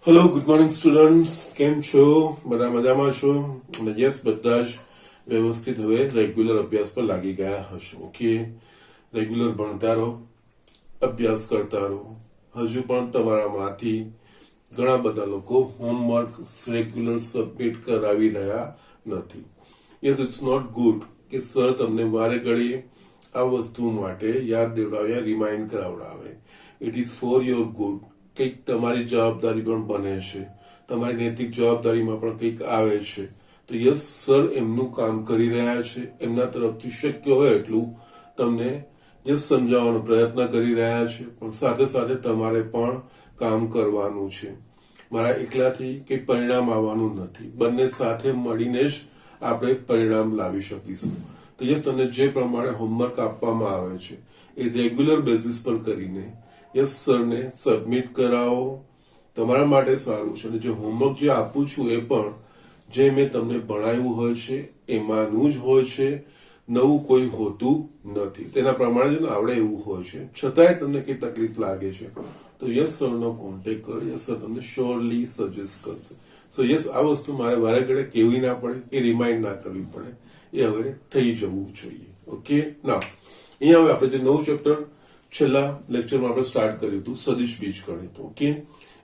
Hello good morning students, કેમ છો? બધા મજામાં છો? અને યસ, બધા જ વ્યવસ્થિત હવે રેગ્યુલર અભ્યાસ પર લાગી ગયા હશો. ઓકે, રેગ્યુલર ભણતા રહો, અભ્યાસ કરતા રહો. હજુ પણ તમારામાંથી ઘણા બધા લોકો હોમવર્ક રેગ્યુલર સબમિટ કરાવી રહ્યા નથી. યસ, ઇટ્સ નોટ ગુડ કે સર તમને વારે ઘડીએ આ વસ્તુ માટે યાદ દેવડાવે, રિમાઇન્ડ કરાવડાવે. It is for your good. કંઈક તમારી જવાબદારી પણ બને છે, તમારી નૈતિક જવાબદારીમાં પણ કંઈક આવે છે. તો યસ, સર એમનું કામ કરી રહ્યા છે, એમના તરફથી શક્ય હોય એટલું તમને યસ સમજાવવાનો પ્રયત્ન કરી રહ્યા છે, પણ સાથે સાથે તમારે પણ કામ કરવાનું છે. મારા એકલાથી કંઈ પરિણામ આવવાનું નથી, બંને સાથે મળીને જ આપણે પરિણામ લાવી શકીશું. તો યસ, તમને જે પ્રમાણે હોમવર્ક આપવામાં આવે છે એ રેગ્યુલર બેઝિસ પર કરીને યસ સરને સબમિટ કરાવો. તમારા માટે સારું છે. અને જે હોમવર્ક જે આપું છું એ પણ જે મેં તમને ભણાવ્યું હોય છે એમાંનું જ હોય છે, નવું કોઈ હોતું નથી. તેના પ્રમાણે જ આવડે એવું હોય છે. છતાંય તમને કઈ તકલીફ લાગે છે તો યસ સરનો કોન્ટેક્ટ કરો. યસ સર તમને શ્યોરલી સજેસ્ટ કરશે. સો યસ, આ વસ્તુ મારે વારે ઘડે કહેવી ના પડે કે રિમાઇન્ડ ના કરવી પડે, એ હવે થઈ જવું જોઈએ. ઓકે, ના અહીંયા હવે આપણે જે નવું ચેપ્ટર છેલ્લા લેક્ચરમાં આપણે સ્ટાર્ટ કર્યું હતું, સદિશ બીજગણિત. ઓકે,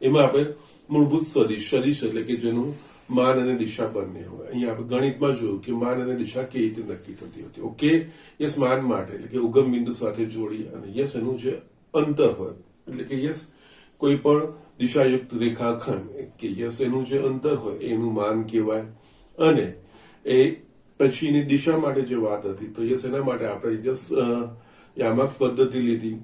એમાં આપણે મૂળભૂત સદિશ એટલે કે જેનું માન અને દિશા બંને હોય. અહીંયા આપણે ગણિતમાં જોયું કે માન અને દિશા કેવી રીતે નક્કી થતી હતી. ઓકે, યસ માન માટે એટલે કે ઉગમ બિંદુ સાથે જોડી, અને યસ એનું જે અંતર હોય એટલે કે યસ કોઈ પણ દિશાયુક્ત રેખાખંડ કે યસ એનું જે અંતર હોય એનું માન કહેવાય. અને એ પછીની દિશા માટે જે વાત હતી તો યસ એના માટે આપણે યસ યામાર્ક પદ્ધતિ લીધી.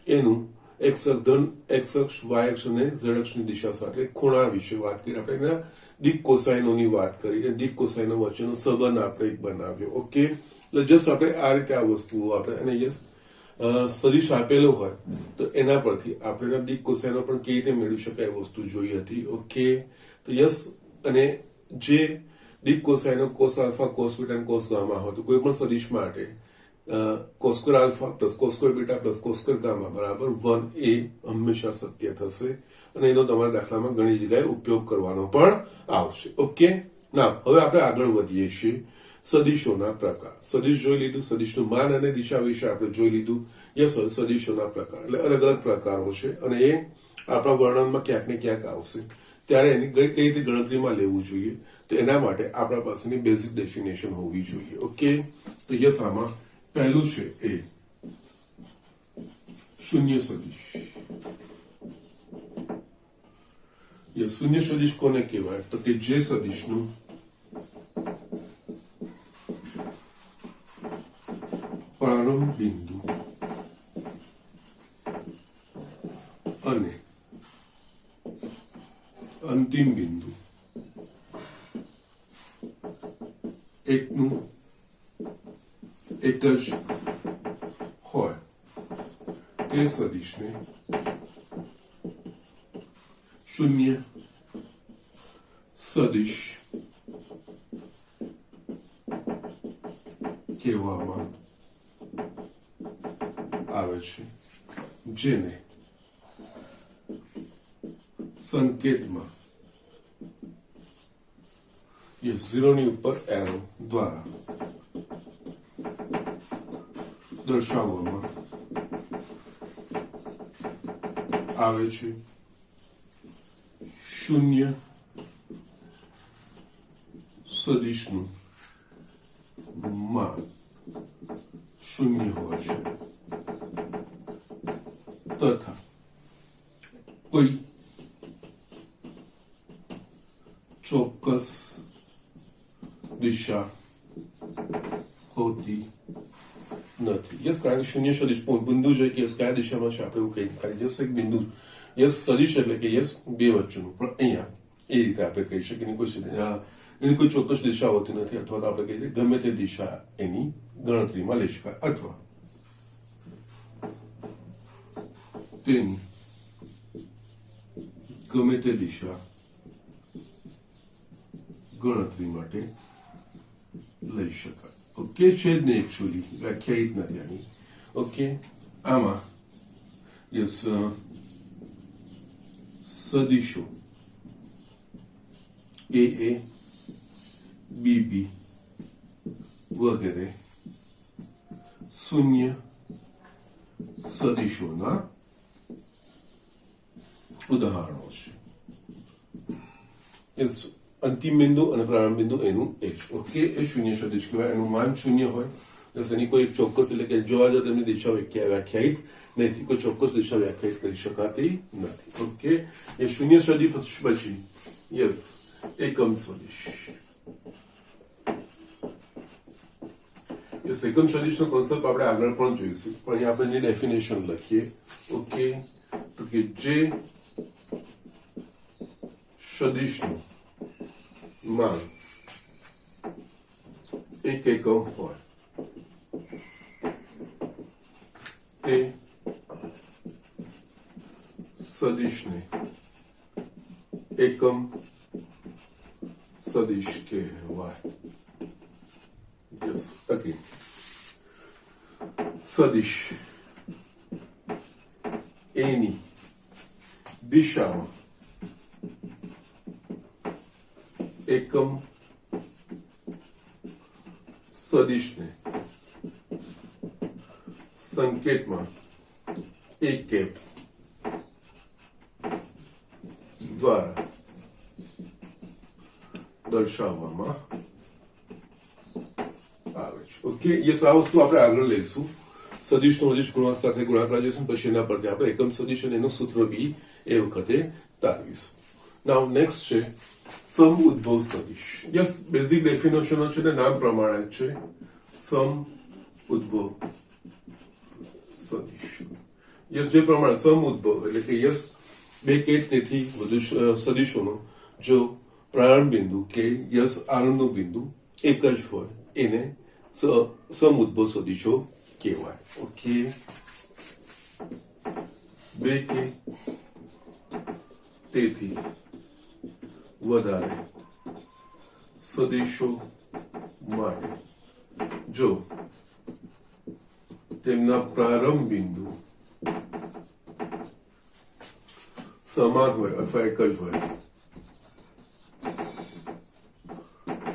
એનું એક્સ અક્ષ, વાય અક્ષ અને ઝેડ અક્ષની દિશા સાથે ખૂણા વિશે વાત કરી. આપણે એના દિક કોસાઇનોની વાત કરી, દિક કોસાઇનો વચ્ચેનો સંબંધ આપણે એક બનાવ્યો. ઓકે, એટલે જસ્ટ આપણે આ રીતે આ વસ્તુઓ આપણે અને યસ સદિશ આપેલો હોય તો એના પરથી આપણે દિક કોસાઇનો પણ કેવી રીતે મેળવી શકાય એ વસ્તુ જોઈ હતી. ઓકે, તો યસ, અને જે દિક કોસાઇનો કોસ આલ્ફા, કોસ બીટા અને કોસ ગામા હોય તો કોઈ પણ સદિશ માટે cos square alpha plus cos square beta plus cos square gamma બરાબર 1 એ હંમેશા સત્ય થશે, અને એનો તમારા દાખલામાં ઘણી જગ્યાએ ઉપયોગ કરવાનો પણ આવશે. ઓકે, ના હવે આપણે આગળ વધીએ છીએ. સદિશોના પ્રકાર. સદિશ જોઈ લીધું, સદિશનું માન અને દિશા વિશે આપણે જોઈ લીધું. યસ, સદિશોના પ્રકાર એટલે અલગ અલગ પ્રકારો છે, અને એ આપણા વર્ણનમાં ક્યાંક ને ક્યાંક આવશે. ત્યારે એની કઈ રીતે ગણતરીમાં લેવું જોઈએ તો એના માટે આપણા પાસેની બેઝિક ડેફિનેશન હોવી જોઈએ. ઓકે, તો યસ, આમાં પહેલું છે એ શૂન્ય સદિશ. શૂન્ય સદિશ કોને કહેવાય તો કે જે સદિશનું પ્રારંભ બિંદુ અને અંતિમ બિંદુ એકનું એક જ હોય તે સદિશને શૂન્ય સદિશ કહેવામાં આવે છે, જેને સંકેતમાં ઝીરોની ઉપર એરો દ્વારા દર્શાવવામાં આવે છે. શૂન્ય સદિશનું માન શૂન્ય હોય છે તથા કોઈ ચોક્કસ દિશા હોતી નથી. યસ, કારણ કે શૂન્ય સદિશ બિંદુ જોઈએ કે કયા દિશામાં છે આપણે એવું કહી શકાય. યસ, એક બિંદુ યસ સદિશ એટલે કે યસ બે વચ્ચેનું, પણ અહીંયા એ રીતે આપણે કહી શકીએ એની કોઈ ચોક્કસ દિશા હોતી નથી, અથવા તો આપણે કહીએ ગમે તે દિશા એની ગણતરીમાં લઈ શકાય, અથવા તેની ગમે તે દિશા ગણતરી માટે લઈ શકાય. ઓકે, છે જ ને એકચ્યુઅલી વ્યાખ્યાયિત નથી આની. ઓકે, આમાં યસ સદિશો AA, BB વગેરે શૂન્ય સદિશોના ઉદાહરણો છે. અંતિમ બિંદુ અને પ્રારંભ બિંદુ એનું એચ. ઓકે, એ શૂન્ય સદિશ કહેવાય. એનું માન શૂન્ય હોય. એની કોઈ ચોક્કસ એટલે કે જોવા જો તેમની દિશા વ્યાખ્યાયિત નથી, કોઈ ચોક્કસ દિશા વ્યાખ્યાયિત કરી શકાતી નથી. ઓકે, એ શૂન્ય સદિશ પછી યસ એકમ સદિશ. યસ, એકમ સદિશનો કોન્સેપ્ટ આપણે આગળ પણ જોઈશું, પણ અહીંયા આપણે એની ડેફિનેશન લખીએ. ઓકે, તો કે જે સદિશનું માન એક એકમ હોય તે સદિશને એકમ સદિશ કહેવાય. યસ, ઓકે, સદિશ એની દિશામાં એકમ સદિશને સંકેતમાં એક કેપ દ્વારા દર્શાવવામાં આવે છે. ઓકે, યસ, આ વસ્તુ આપણે આગળ લઈશું. સદિશનો સદિશ ગુણાંક સાથે ગુણાકાર જોઈશું, પછી એના પરથી આપણે એકમ સદિશ અને એનું સૂત્ર બી એ વખતે તારવીશું. નાઉ નેક્સ્ટ છે સમ ઉદ્ભવ સદિશ. યસ, બેઝિક ડેફિનેશનો છે ને નામ પ્રમાણે છે. સમ ઉદ્ભવ સદિશ. યસ, જે પ્રમાણે સમ ઉદ્ભવ એટલે કે યસ બે કે તેથી વધુ સદિશોનો જો પ્રારંભ બિંદુ કે યસ આરંભનું બિંદુ એક જ હોય એને સમ ઉદ્ભવ સદિશો કહેવાય. ઓકે, બે કે તેથી વધારે સદિશો માટે જો તેમના પ્રારંભ બિંદુ સમાન હોય અથવા એક જ હોય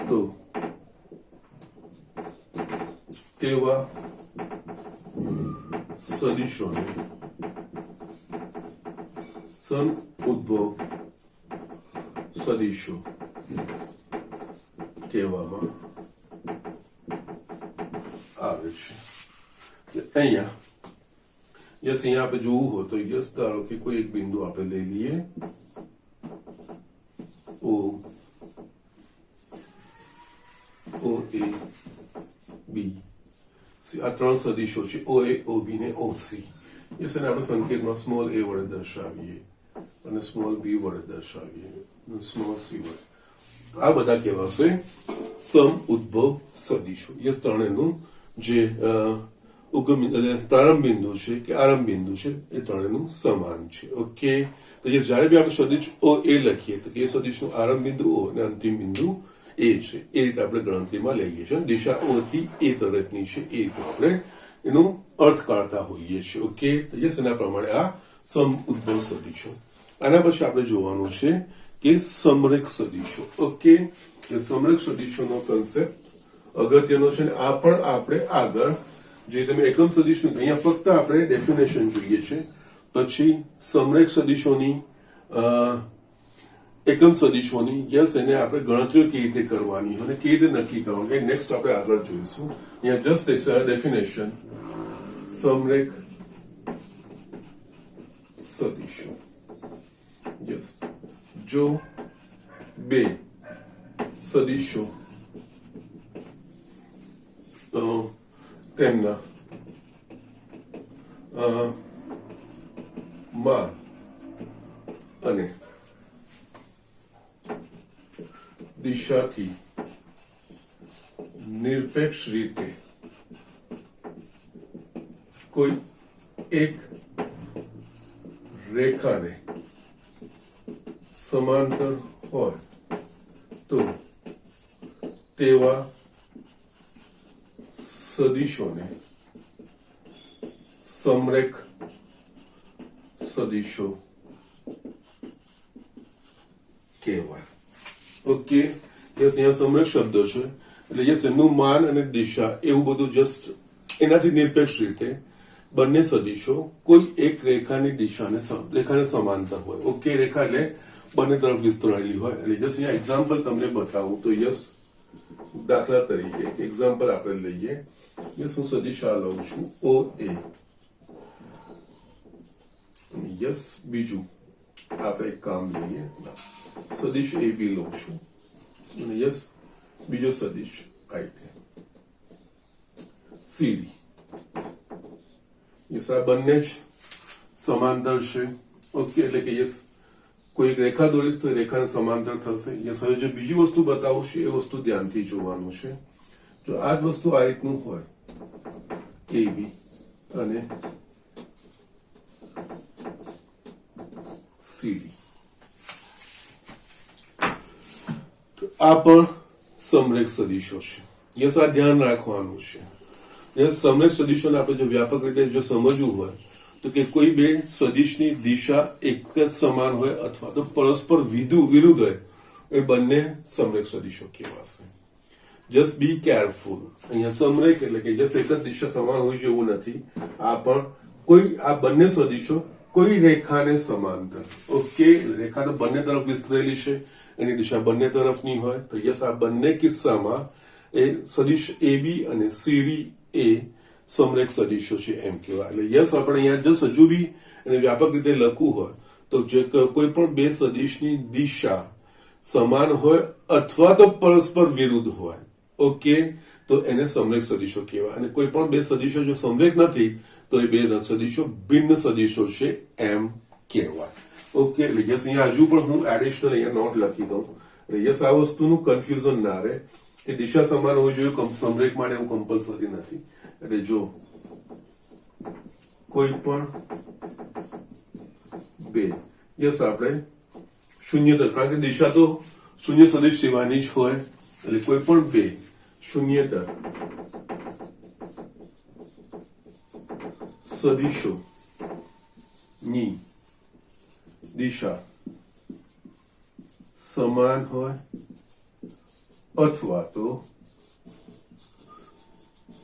તો તેવા સદિશોને સમ ઉદ્ભવ સદિશો કહેવામાં આવે છે. અહીંયા યસ, અહીંયા આપણે જોવું હોય તો યસ ધારો કે કોઈ એક બિંદુ આપણે લઈ લઈએ ઓ એ બી સી. આ ત્રણ સદિશો છે ઓ એ, ઓ બી ને ઓ સી. યસ, અને આપણે સંકેતમાં સ્મોલ એ વડે દર્શાવીએ અને સ્મોલ બી વડે દર્શાવીએ, સ્મોલ સી વડે. આ બધા કહેવાશે સમ ઉદ્ભવ સદિશો. યસ, ત્રણેયનું જે ઉગમ પ્રારંભ બિંદુ છે કે આરંભ બિંદુ છે એ ત્રણેયનું સમાન છે. ઓકે, તો જયારે બી આપણે સદિશ ઓ એ લખીએ તો એ સદિશનું આરંભ બિંદુ ઓ અને અંતિમ બિંદુ એ છે. એ રીતે આપણે ગણતરીમાં લઈએ છીએ. દિશા ઓ થી એ તરફની છે એ રીતે આપણે એનું અર્થ કાઢતા હોઈએ છીએ. ઓકે, તો યસ, એના પ્રમાણે આ સમ ઉદ્ભવ સદિશો. આના પછી આપણે જોવાનું છે કે સમરેખ સદિશો. ઓકે, સમરેખ સદિશોનો કન્સેપ્ટ અગત્યનો છે. આ પણ આપણે આગળ જે તમે એકમ સદિશનું અહીંયા ફક્ત આપણે ડેફિનેશન જોઈએ છે, પછી સમરેખ સદિશોની એકમ સદિશોની યસ એને આપણે ગણતરીઓ કેવી રીતે કરવાની અને કેવી રીતે નક્કી કરવાનું એ નેક્સ્ટ આપણે આગળ જોઈશું. અહીંયા જસ્ટ ડેફિનેશન સમરેખ સદિશો. યસ, જો બે સદિશો તેમના માન અને દિશાથી નિરપેક્ષ રીતે કોઈ એક રેખાને સમાંતર હોય તો તેવા સદિશોને સમરેખ સદિશો કહેવાય. ઓકે, યસ અહીંયા સમરેખ શબ્દો છે એટલે યસ એમનું માન અને દિશા એવું બધું જસ્ટ એનાથી નિરપેક્ષ રીતે બંને સદીશો કોઈ એક રેખાને સમાંતર હોય. ઓકે, રેખા એટલે બંને તરફ વિસ્તરેલી હોય. એટલે જસ્ટ અહીંયા એક્ઝામ્પલ તમને બતાવું તો યસ દાખલા તરીકે એક એક્ઝામ્પલ આપણે લઈએ. યસ હું સદીશ આ લઉં છું ઓ એ. યસ બીજું આપણે એક કામ લઈએ સદીશ એ બી લઉં છું અને યસ બીજો સદીશ સીડી. યસ આ બંને જ સમાંતર છે. ઓકે, એટલે કે યસ કોઈ એક રેખા દોરીશ તો એ રેખાને સમાંતર થશે. યસ હવે જે બીજી વસ્તુ બતાવું છું એ વસ્તુ ધ્યાનથી જોવાનું છે. જો આ જ વસ્તુ આ રીતનું હોય એ બી અને સીડી તો આ પણ સમરેખ સદીશો છે. યસ આ ધ્યાન રાખવાનું છે. યસ સમરેખ સદીશોને આપણે જો વ્યાપક રીતે જો સમજવું હોય તો કે કોઈ બે સદીશની દિશા એક જ સમાન હોય અથવા તો પરસ્પર વિરુદ્ધ હોય એ બંને સમરેખ સદીશો કહેવાશે. Just be careful. અહીંયા સમરેખ એટલે કે જસ્ટ એક જ દિશા સમાન હોય જેવું નથી. આ બંને સદીશો કોઈ રેખાને સમાંતર. ઓકે, રેખા તો બંને તરફ વિસ્તરેલી છે, એની દિશા બંને તરફની હોય તો યસ આ બંને કિસ્સામાં એ સદીશ એ બી અને સીડી એ સમરેખ સદીશો છે એમ કહેવાય. એટલે યસ આપણે અહીંયા જસ્ટ હજુ બી એને વ્યાપક રીતે લખવું હોય તો જે કોઈ પણ બે સદીશની દિશા સમાન હોય અથવા તો પરસ્પર વિરુદ્ધ હોય ઓકે તો એને સમરેખ સદીશો કહેવાય. અને કોઈ પણ બે સદીશો જો સમરેખ નથી તો એ બે સદીશો ભિન્ન સદીશો છે એમ કહેવાય. ઓકે, એટલે યસ અહીંયા હજુ પણ હું એડિશનલ અહીંયા નોટ લખી દઉં એટલે યસ આ વસ્તુનું કન્ફ્યુઝન ના રહે કે દિશા સમાન હોવી જોઈએ સમરેખ માટે એવું કમ્પલસરી નથી. એટલે જો કોઈ પણ બે યસ આપણે શૂન્યતર, કારણ કે દિશા તો શૂન્ય સદીશ સિવાયની જ હોય એટલે કોઈ પણ બે શૂન્યતર સદીશો ની દિશા સમાન હોય અથવા તો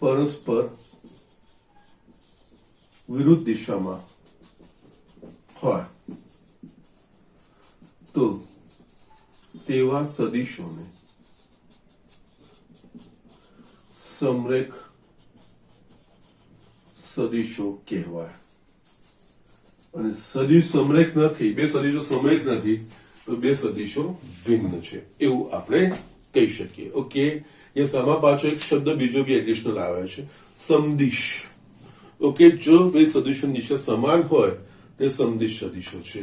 પરસ્પર વિરુદ્ધ દિશામાં હોય તો તેવા સદીશોને સમરેખ સદીશો કહેવાય. અને સદીશ સમરેખ નથી, બે સદીશો સમરેખ નથી તો બે સદીશો ભિન્ન છે એવું આપણે કહી શકીએ. ઓકે, યસ આમાં પાછો એક શબ્દ બીજો બી એડિશનલ આવે છે સમદિશ. ઓકે, જો બે સદીશોની દિશા સમાન હોય તે સમદિશ સદીશો છે,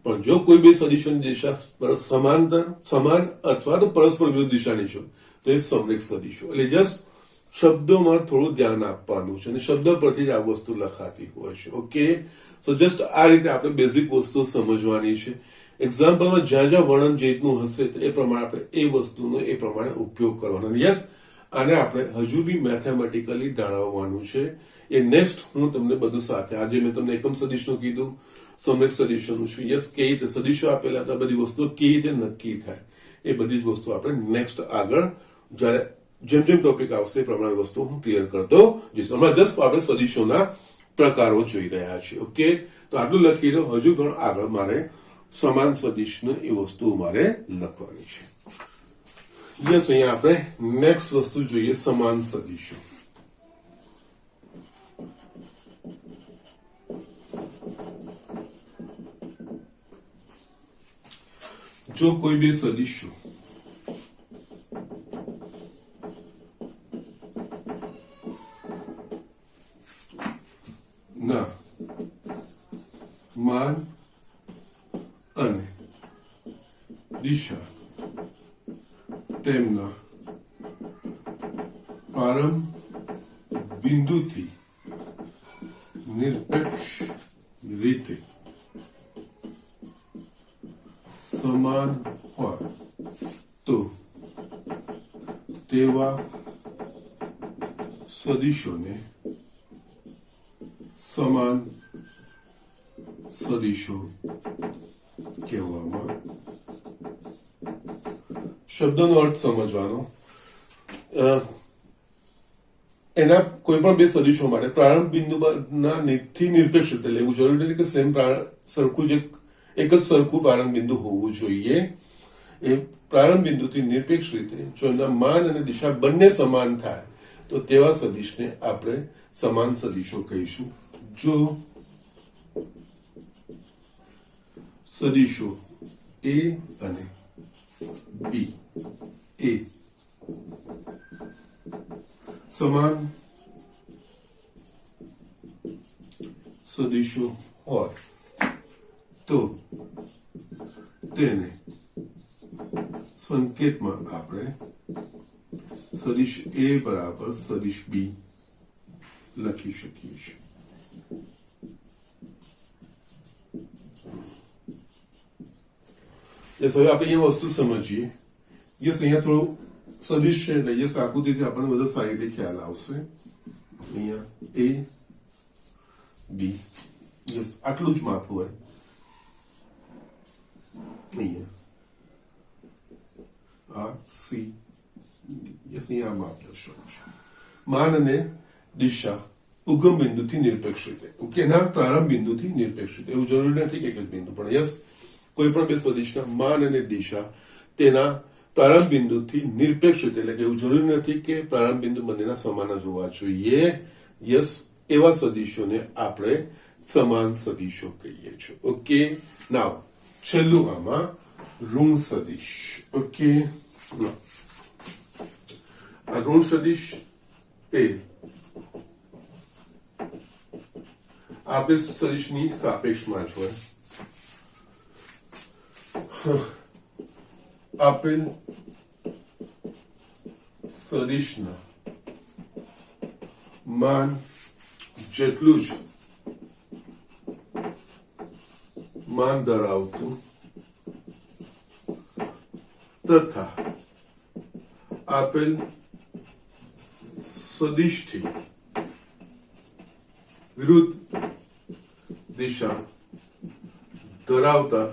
પણ જો કોઈ બે સદીશોની દિશા સમાન અથવા તો પરસ્પર વિરુદ્ધ દિશાની છે તો એ સમરેખ સદીશો. એટલે જસ્ટ શબ્દોમાં થોડું ધ્યાન આપવાનું છે અને શબ્દ પરથી જ આ વસ્તુ લખાતી હોય છે. ઓકે, સો જસ્ટ આ રીતે આપણે બેઝિક વસ્તુ સમજવાની છે. એક્ઝામ્પલમાં જ્યાં જ્યાં વર્ણન જે રીતનું હશે તો એ પ્રમાણે આપણે એ વસ્તુનો એ પ્રમાણે ઉપયોગ કરવાનો. યસ આને આપણે હજુ બી મેથેમેટિકલી જાણવાનું છે. એ નેક્સ્ટ હું તમને બધું સાથે, આજે મેં તમને એકમ સદીશનું કીધું, સમરેખ સદીશોનું છું. યસ કઈ રીતે સદીશો આપેલા હતા, બધી વસ્તુઓ કેવી રીતે નક્કી થાય એ બધી જ વસ્તુ આપણે નેક્સ્ટ આગળ જયારે જેમ જેમ ટોપિક આવશે એ પ્રમાણે વસ્તુ હું ક્લિયર કરતો જઈશ. હમણાં જસ્ટ આપણે સદીશોના પ્રકારો જોઈ રહ્યા છીએ. ઓકે, તો આટલું લખી દો. હજુ ઘણું આગળ મારે સમાન સદીશનું એ વસ્તુ મારે લખવાની છે. યસ અહીંયા આપણે નેક્સ્ટ વસ્તુ જોઈએ સમાન સદીશો. જો કોઈ બે સદીશો ના માન અને દિશા તેમના પ્રારંભ બિંદુથી નિરપેક્ષ રીતે સમાન હોય તો તેવા સદીશોને સમાન સદીશો કહેવામાં શબ્દનો અર્થ સમજવાનો. એના કોઈ પણ બે સદીશો માટે પ્રારંભ બિંદુના થી નિરપેક્ષ રીતે લેવું જરૂરી નથી કે સેમ સરખું જ એક જ સરખું પ્રારંભ બિંદુ હોવું જોઈએ. એ પ્રારંભ બિંદુથી નિરપેક્ષ રીતે જો એના માન અને દિશા બંને સમાન થાય તો તેવા સદિશને આપણે સમાન સદિશો કહીશું. જો સદિશો એ અને બી એ સમાન સદિશો હોય તો તેને સંકેતમાં આપણે સદિશ એ બરાબર સદિશ બી લખી શકીએ છીએ. હવે આપણે એ વસ્તુ સમજીએ. યસ, અહીંયા થોડું સદિશ છે એટલે યસ આકૃતિથી આપણને બધો સારી રીતે ખ્યાલ આવશે. અહીંયા એ બી યસ આટલું જ માપ હોય. અહીંયા આ સી યસ અહીંયા આ માપ દર્શાવું છે. માન અને દિશા ઉગમ બિંદુથી નિરપેક્ષ રીતે, ઓકે, ના પ્રારંભ બિંદુથી નિરપેક્ષ રીતે. એવું જરૂરી નથી કે એક જ બિંદુ, પણ યસ કોઈ પણ બે સદિશના માન અને દિશા તેના પ્રારંભ બિંદુથી નિરપેક્ષ રીતે, એટલે કે એવું જરૂરી નથી કે પ્રારંભ બિંદુ બંનેના સમાન જ હોવા જોઈએ. યસ, એવા સદિશોને આપણે સમાન સદિશો કહીએ છીએ. ઓકે, નાવ છેલ્લું આમાં ઋણ સદિશ. ઓકે, આ ઋણ સદિશ એ આપેલ સદિશની સાપેક્ષમાં જ હોય. આપેલ સદિશના માન જેટલું જ માન ધરાવતું તથા આપેલ સદિશથી વિરુદ્ધ દિશા ધરાવતા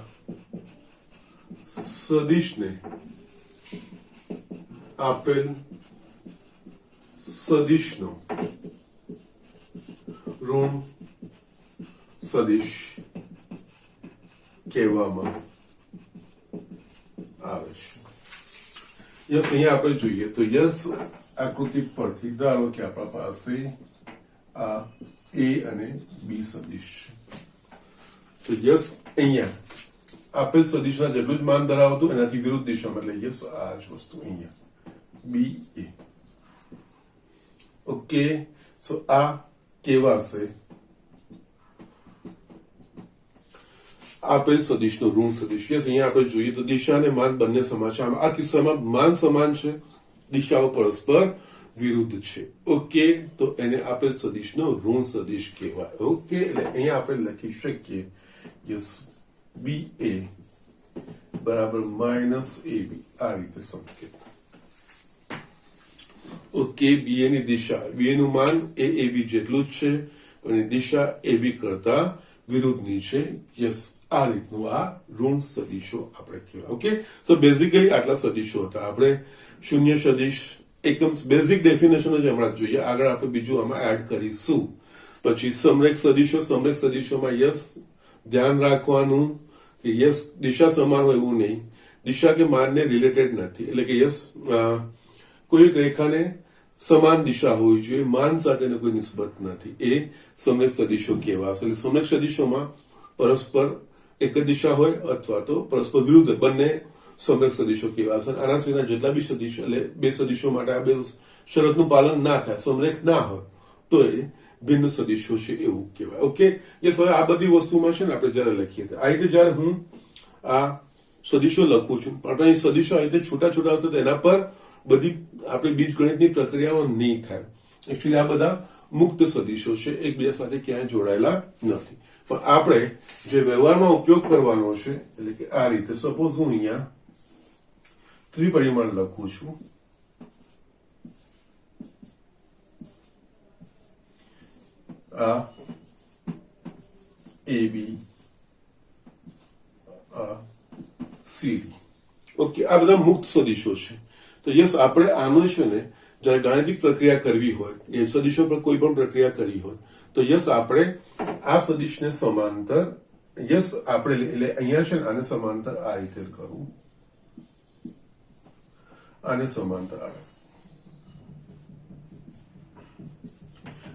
સદિશને આપેલ સદિશનો ઋણ સદિશ કહેવામાં આવે છે. યસ, અહીંયા આપણે જોઈએ તો યસ આકૃતિ પરથી ધારો કે આપણા પાસે આ એ અને બી સદિશ છે. તો યસ અહીંયા આપેલ સદિશના જેટલું જ માન ધરાવતું એનાથી વિરુદ્ધ દિશામાં, એટલે યસ આ જ વસ્તુ અહીંયા બી એ. ઓકે, સો આ કહેવાશે આપેલ સદિશનો ઋણ સદિશ. યસ, અહીંયા આપણે જોઈએ તો દિશા અને માન બંને સમાન છે. આ કિસ્સામાં માન સમાન છે, દિશાઓ પરસ્પર વિરુદ્ધ છે. ઓકે, તો એને આપેલ સદિશનો ઋણ સદિશ કહેવાય. ઓકે, એટલે અહીંયા આપણે લખી શકીએ યસ બી એ બરાબર માઇનસ એ બી, આ રીતે સંકેત. ઓકે, બી એ ની દિશા, બી એ નું માન એ બી જેટલું જ છે અને દિશા એ બી કરતા વિરુદ્ધની છે. યસ, આ રીતનું આ ઋણ સદિશો આપણે કહેવાય. ઓકે, સો બેઝિકલી આટલા સદિશો હતા. આપણે શૂન્ય સદિશ એકદમ બેઝિક ડેફિનેશન જ હમણાં જોઈએ. આગળ આપણે બીજું આમાં એડ કરીશું. પછી સમરેખ સદિશો, સમરેખ સદિશોમાં યસ ધ્યાન રાખવાનું કે યસ દિશા સમાન હોય એવું નહીં, દિશા કે માનને રિલેટેડ નથી. એટલે કે યસ કોઈ એક રેખાને સમાન દિશા હોવી જોઈએ, માન સાથેનો કોઈ નિસ્બત નથી. એ સમરેખ સદિશો કહેવાશે. એટલે સમરેખ સદિશોમાં પરસ્પર એક જ દિશા હોય અથવા તો પરસ્પર વિરુદ્ધ બંને સમરેખ સદિશો કહેવાશે. આના સિવાયના જેટલા બી સદિશો, એટલે બે સદિશો માટે આ બે શરતનું પાલન ના થાય, સમરેખ ના હોય, તો એ ભિન્ન સદિશો છે એવું કહેવાય. ઓકે, યસ, હવે આ બધી વસ્તુમાં છે ને આપણે જયારે લખીએ આ રીતે, જયારે હું આ સદિશો લખું છું, પણ અહીં સદિશો આ રીતે છૂટા છૂટા હશે તો એના પર બધી આપણે બીજગણિતની પ્રક્રિયાઓ નહીં થાય. એકચ્યુઅલી આ બધા મુક્ત સદિશો છે, એકબીજા સાથે ક્યાંય જોડાયેલા નથી. પણ આપણે જે વ્યવહારમાં ઉપયોગ કરવાનો છે, એટલે કે આ રીતે સપોઝ હું અહીંયા ત્રિપરિમાણ લખું છું. આ એ બી, આ સી ડી. ઓકે, આ બધા મુક્ત સદીશો છે. તો યસ, આપણે આનું છે ને જયારે ગાણિતિક પ્રક્રિયા કરવી હોય, એ સદીશો પર કોઈ પણ પ્રક્રિયા કરવી હોય તો યસ આપણે આ સદીશને સમાંતર, યસ આપણે એટલે અહીંયા છે ને આને સમાંતર આ રીતે કરવું, આને સમાંતર આવે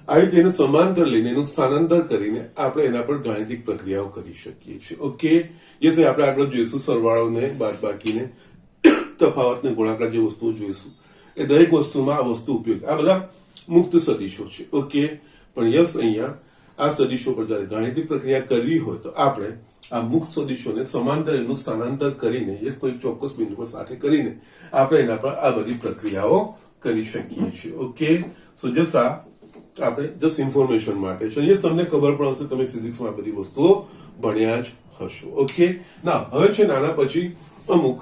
આ રીતે એને સમાંતર લઈને એનું સ્થાનાંતર કરીને આપણે એના પર ગાણિતિક પ્રક્રિયાઓ કરી શકીએ છીએ. ઓકે, યસ, આપણે આગળ જોઈશું સરવાળોને, બાદબાકીને, તફાવતને, ગુણાકાર જે વસ્તુઓ જોઈશું એ દરેક વસ્તુમાં આ વસ્તુ ઉપયોગ. આ બધા મુક્ત સદીશો છે. ઓકે, પણ યસ અહીંયા આ સદીશો પર જયારે ગાણિતિક પ્રક્રિયા કરવી હોય તો આપણે આ મુક્ત સદીશોને સમાંતર એનું સ્થાનાંતર કરીને, યસ કોઈ ચોક્કસ બિંદુ પર સાથે કરીને આપણે એના પર આ બધી પ્રક્રિયાઓ કરી શકીએ છીએ. ઓકે, સો જસ્ટ આપણે જસ્ટ ઇન્ફોર્મેશન માટે છે. યસ, તમને ખબર પણ હશે, તમે ફિઝિક્સમાં બધી વસ્તુઓ ભણ્યા જ હશો. ઓકે, ના હવે છે નાના પછી અમુક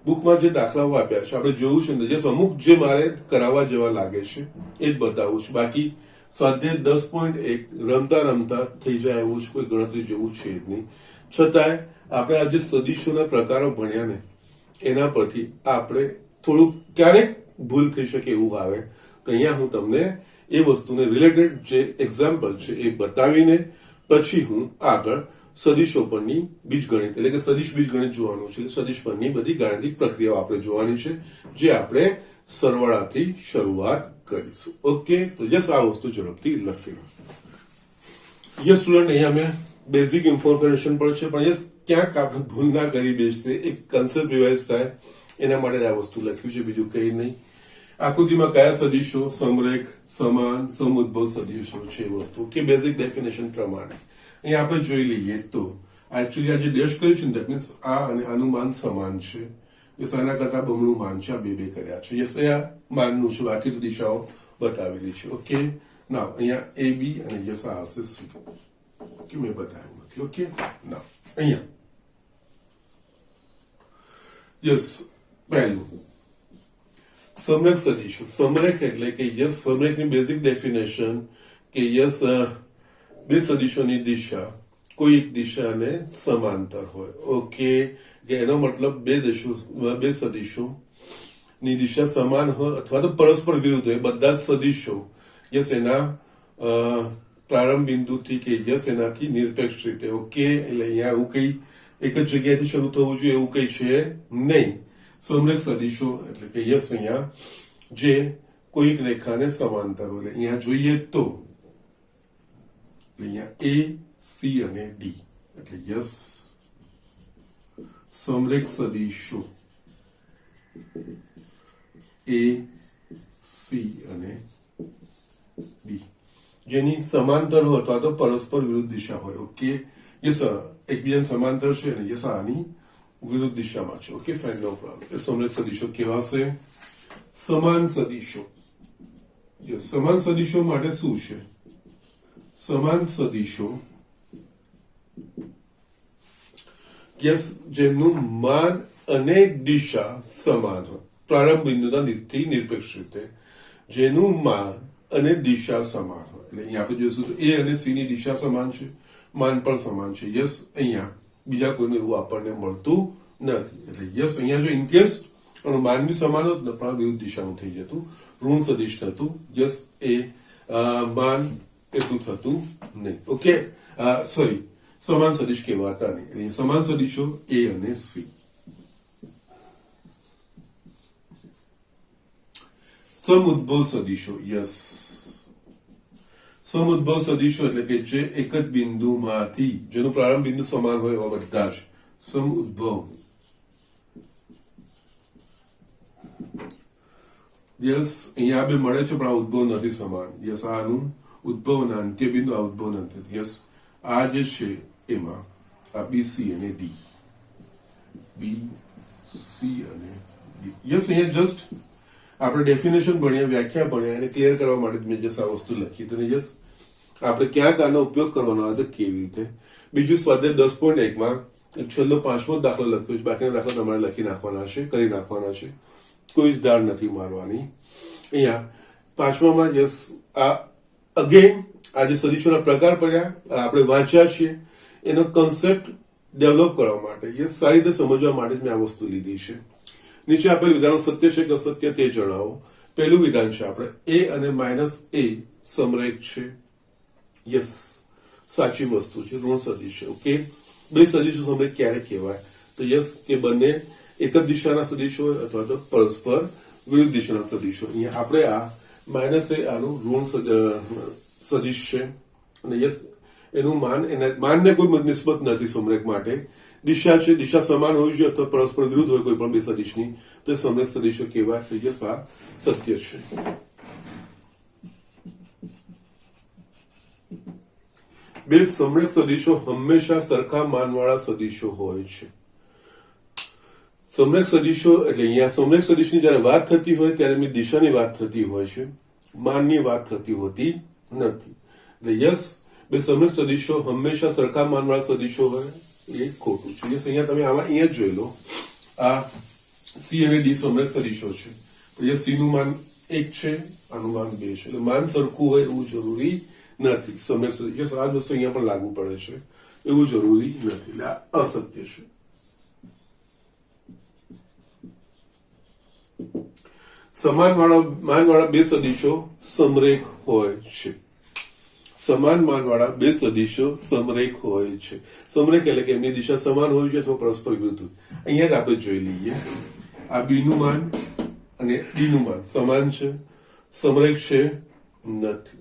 બુકમાં જે દાખલાઓ આપ્યા છે આપણે જોયું છે ને, જે અમુક જે મારે કરાવવા જેવા લાગે છે એ જ બતાવું છું. બાકી સ્વાધ્યાય 10.1 રમતા રમતા થઈ જાય એવું જ કોઈ ગણતરી જેવું છે જ નહીં. છતાંય આપણે આ જે સદીશોના પ્રકારો ભણ્યા ને એના પરથી આપણે થોડુંક ક્યારેક ભૂલ થઈ શકે એવું આવે તો અહીંયા હું તમને એ વસ્તુને રિલેટેડ જે એક્ઝામ્પલ છે એ બતાવીને પછી હું આગળ સદીશો પરની બીજગણિત એટલે કે સદીશ બીજગણિત જોવાનું છે. સદીશ પરની બધી ગાણિતિક પ્રક્રિયાઓ આપણે જોવાની છે જે આપણે સરવાળાથી શરૂઆત કરીશું. ઓકે, તો યસ આ વસ્તુ ઝડપથી લખી લો. યસ સ્ટુડન્ટ, અહીંયા મેં બેઝિક ઇન્ફોર્મેશન પણ છે, પણ યસ ક્યાંક આપણે ભૂલ ના કરી બેસશે, એક કન્સેપ્ટ રિવાઇઝ થાય એના માટે આ વસ્તુ લખ્યું છે, બીજું કંઈ નહીં. આકૃતિમાં કયા સદીશો સમરેખ, સમાન, સમુદ્ભવ સદીશો છે એ વસ્તુ કે બેઝિક ડેફિનેશન પ્રમાણે અહીંયા આપણે જોઈ લઈએ તો એકચ્યુઅલી આ જે ડેશ કર્યું છે ને દેટ મીન્સ આ અને આનું માન સમાન છે. યસ, આના કરતા બમણું માન છે, આ બે કર્યા છે. યસ, અહીંયા માનનું છે, બાકી તો દિશાઓ બતાવેલી છે. ઓકે, ના અહીંયા એ બી અને યસ આ હશે સી. ઓકે, મેં બતાવ્યું નથી. ઓકે, ના અહીંયા યસ પહેલું સમરેખ સદીશો. સમરેખ એટલે કે યસ સમરેખની બેઝિક ડેફિનેશન કે યસ બે સદીશોની દિશા કોઈ એક દિશાને સમાંતર હોય. ઓકે, કે એનો મતલબ બે સદીશો ની દિશા સમાન હોય અથવા તો પરસ્પર વિરુદ્ધ હોય. બધા જ સદીશો યસ એના પ્રારંભ બિંદુથી કે યસ એનાથી નિરપેક્ષ રીતે. ઓકે, એટલે અહીંયા એવું કઈ એક જ જગ્યાએથી શરૂ થવું જોઈએ એવું કઈ છે નહીં. સમરેખ સદીશો એટલે કે યસ અહીંયા જે કોઈક રેખાને સમાંતર હોય. અહીંયા જોઈએ તો અહીંયા એ, સી અને ડી એટલે યસ સમરેખ સદીશો એ, સી અને ડી જેની સમાંતર હોય અથવા તો પરસ્પર વિરુદ્ધ દિશા હોય. ઓકે, યસ એકબીજાને સમાંતર છે અને યસ આની વિરુદ્ધ દિશામાં છે. ઓકે, ફાઇન, નો પ્રોબ્લેમ. સમરેખ સદીશો કેવા છે? સમાન સદીશો. યસ, સમાન સદીશો માટે શું છે? સમાન સદીશો યસ જેનું માન અને દિશા સમાન હોય, પ્રારંભ બિંદુના નિરપેક્ષ રીતે જેનું માન અને દિશા સમાન હોય. એટલે અહીંયા આપણે જોઈશું તો એ અને સી ની દિશા સમાન છે, માન પણ સમાન છે. યસ, અહીંયા બીજા કોઈનું એવું આપણને મળતું નથી. એટલે યસ અહીંયા જો ઇનકેસ માન બી સમાન હોત ને પણ વિરુદ્ધ દિશાનું થઈ જતું, ઋણ સદીશ થતું. યસ, એ માન એટલું થતું નહીં. ઓકે, સોરી, સમાન સદીશ કહેવાતા નહીં. સમાન સદીશો એ અને સી. સમુદ્ભવ સદીશો. યસ, સમુદ્ભવ સદીશો એટલે કે જે એક જ બિંદુમાંથી જેનું પ્રારંભ બિંદુ સમાન હોય એવા બધા જ સમુદ્ભવ. યસ, અહીંયા બે મળે છે પણ આ ઉદ્ભવ નથી સમાન. યસ, આનું ઉદ્ભવ અને અંત્ય બિંદુ આ ઉદ્ભવ નથી. યસ, આ જે છે એમાં આ બી, સી અને ડી, બી, સી અને ડી. યસ, અહીંયા જસ્ટ આપણે ડેફિનેશન ભણ્યા, વ્યાખ્યા ભણ્યા, એને ક્લિયર કરવા માટે મેં જસ્ટ આ વસ્તુ લખી. તો યસ આપણે ક્યાંક આનો ઉપયોગ કરવાનો આવે તો કેવી રીતે. બીજું સ્વાધ્યાય 10.1 છેલ્લો 5મો દાખલો લખ્યો છે, બાકીના દાખલા તમારે લખી નાખવાના છે, કરી નાખવાના છે, કોઈ જ દાળ નથી મારવાની. અહીંયા 5મામાં યસ આ અગેન આ જે સદીશોના પ્રકાર પડ્યા આપણે વાંચ્યા છીએ એનો કન્સેપ્ટ ડેવલપ કરવા માટે, એ સારી રીતે સમજવા માટે જ મેં આ વસ્તુ લીધી છે. નીચે આપેલ વિધાનો સત્ય છે કે અસત્ય તે જણાવો. પહેલું વિધાન છે આપણે a અને -a સમરેખ છે. યસ, સાચી વસ્તુ છે, ઋણ સદિશ છે. ઓકે, બે સદિશો સમરેખ ક્યારે કહેવાય? તો યસ, કે બંને એક જ દિશાના સદિશો હોય અથવા તો પરસ્પર વિરુદ્ધ દિશાના સદિશો. અહીંયા આપણે આ -a આનું ઋણ સદિશ છે અને યસ, એનું માનને કોઈ નિસ્બત નથી સમરેખ માટે. દિશા છે, દિશા સમાન હોવી જોઈએ અથવા પરસ્પર વિરુદ્ધ હોય કોઈ પણ બે સદિશની, તો એ સમરેખ સદિશો કહેવાય. તો યસ, આ સત્ય છે. બે સમરેખ સદિશો હંમેશા સરખા માનવાળા સદિશો હોય છે. સમરેખ સદિશો એટલે અહીંયા સમરેખ સદિશની જયારે વાત થતી હોય ત્યારે એમની દિશાની વાત થતી હોય છે, માનની વાત થતી હોતી નથી. એટલે યસ, બે સમરેખ સદિશો હંમેશા સરખા માનવાળા સદિશો હોય એ ખોટું છે. યસ, અહીંયા તમે આમાં અહીંયા જ જોઈ લો, આ સી અને ડી સમરેખ સદિશો છે. તો યસ, સી નું માન 1 છે, આનું માન 2 છે. એટલે માન સરખું હોય એવું જરૂરી નથી. સમરેખ સદિશ, યસ, આ જ વસ્તુ અહીંયા પણ લાગુ પડે છે, એવું જરૂરી નથી. એટલે આ અસત્ય છે. સમાન માનવાળા બે સદિશો સમરેખ હોય છે. સમાન માનવાળા બે સદિશો સમરેખ હોય છે. સમરેખ એટલે કે એમની દિશા સમાન હોવી જોઈએ અથવા પરસ્પર વિરુદ્ધ. અહીંયા જ આપણે જોઈ લઈએ, આ બી નું માન અને ડી નું માન સમાન છે, સમરેખ છે નથી.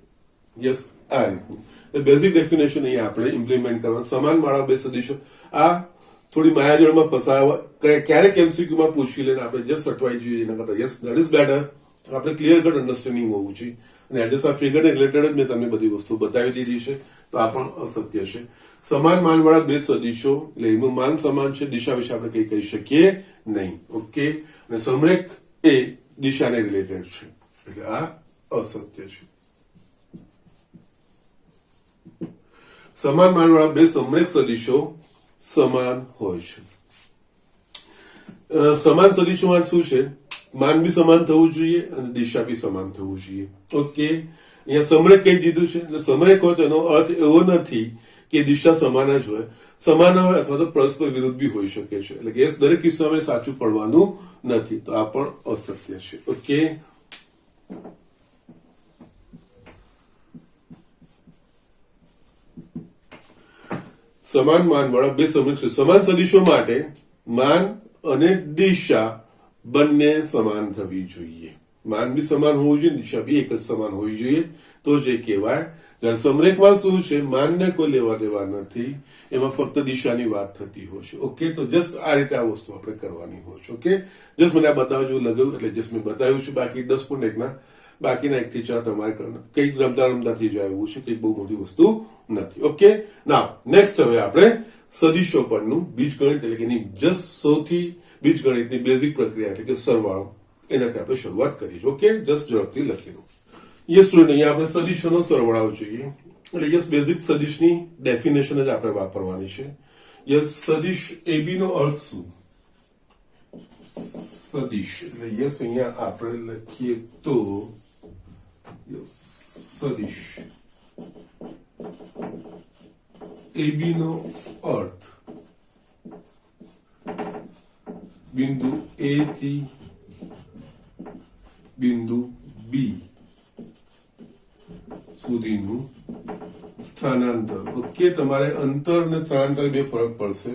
યસ, આ રીતનું બેઝિક ડેફિનેશન અહીંયા આપણે ઇમ્પ્લિમેન્ટ કરવાનું. સમાન વાળા બે સદિશો, આ થોડી માયાજળમાં ફસાવા ક્યારેક એમસીક્યુમાં પૂછી લઈને આપણે જસ્ટ અટવાઈ જઈએ એના કરતા યસ, દેટ ઇઝ બેટર. આપણે ક્લિયર કટ અન્ડરસ્ટેન્ડિંગ હોવું જોઈએ. અને આજે આ ફિગરને રિલેટેડ જ મેં તમને બધી વસ્તુ બતાવી દીધી છે, તો આ પણ અસત્ય છે. સમાન માનવાળા બે સદિશો એટલે એનું માન સમાન છે, દિશા વિશે આપણે કઈ કહી શકીએ નહીં. ઓકે, અને સમરેખ એ દિશાને રિલેટેડ છે, એટલે આ અસત્ય છે. સમાન માનવાળા બે સમરેખ સદિશો સમાન હોય છે. સમાન સદિશોમાં શું છે? માન બી સમાન થવું જોઈએ અને દિશા બી સમાન થવું જોઈએ. ઓકે, અહીંયા સમરેખ કહી દીધું છે, એટલે સમરેખ હોય તો એનો અર્થ એવો નથી કે દિશા સમાન જ હોય, સમાન હોય અથવા તો પરસ્પર વિરુદ્ધ બી હોઈ શકે છે. એટલે કે દરેક કિસ્સામાં સાચું પડવાનું નથી, તો આ પણ અસત્ય છે. ઓકે, સમાન માન વાળા બે સમરેખ સમાન સદિશો માટે માન અને દિશા બંને સમાન થવી જોઈએ. માન બી સમાન હોવું જોઈએ, દિશા બી એક જ સમાન હોવી જોઈએ, તો જ એ કહેવાય. જ્યારે સમરેખમાં શું છે, માનને કોઈ લેવા દેવા નથી, એમાં ફક્ત દિશાની વાત થતી હોય છે. ઓકે, તો જસ્ટ આ રીતે આ વસ્તુ આપણે કરવાની હોય છે. ઓકે, જસ્ટ મને આ બતાવવા જેવું લગાવ્યું એટલે જસ્ટ મેં બતાવ્યું છે. બાકી 10.1 ના બાકીના 1 થી 4 તમારે કરવાના. કંઈક રમતા થઈ જાય એવું છે, કંઈક બહુ મોટી વસ્તુ નથી. ઓકે, નાવ નેક્સ્ટ હવે આપણે સદિશો પરનું બીજગણિત એટલે કે એની જસ્ટ સૌથી બીજગણિતની બેઝિક પ્રક્રિયા એટલે કે સરવાળો, એનાથી આપણે શરૂઆત કરીએ. ઓકે, જસ્ટ ઝડપથી લખી લો. યસ સ્ટુડન્ટ, અહીંયા આપણે સદિશોનો સરવાળો જોઈએ. એટલે યસ, બેઝિક સદિશની ડેફિનેશન જ આપણે વાપરવાની છે. યસ, સદિશ એબી નો અર્થ શું? સદિશ એટલે યસ, અહીંયા આપણે લખીએ તો યસ, સદિશ એબી નો અર્થ બિંદુ એ થી બિંદુ બી સુધીનું સ્થાનાંતર. ઓકે, તમારે અંતર અને સ્થાનાંતર બે ફરક પડશે.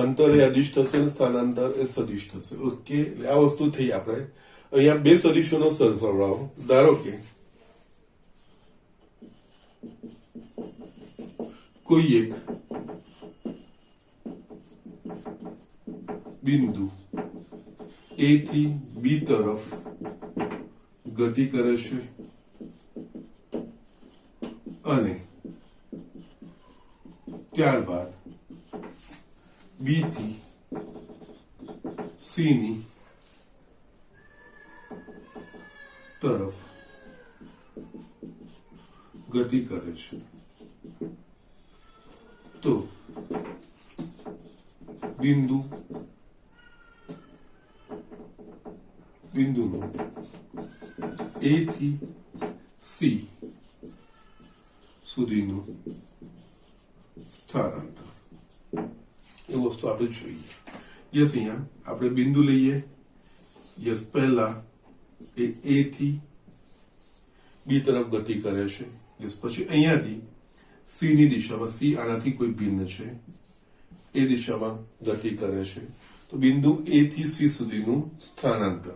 અંતર એ અદિશ થશે અને સ્થાનાંતર એ સદિશ થશે. ઓકે, એટલે આ વસ્તુ થઈ. આપણે અહીંયા બે સદિશોનો સરવાળો, ધારો કે કોઈ એક બિંદુ એ થી બી તરફ ગતિ કરે છે અને ત્યારબાદ બી થી સી ની તરફ ગતિ કરે છે, તો બિંદુનું એ થી સી સુધીનું સ્થાનાંતર વસ્તુ આપણે જોઈએ. યસ અહીંયા આપણે બિંદુ લઈએ. યસ પહેલા એ A થી B તરફ ગતિ કરે છે. યસ પછી અહીંયાથી C ની દિશામાં, C આનાથી કોઈ ભિન્ન છે, એ દિશામાં ગતિ કરે છે. તો બિંદુ A થી C સુધીનું સ્થાનાંતર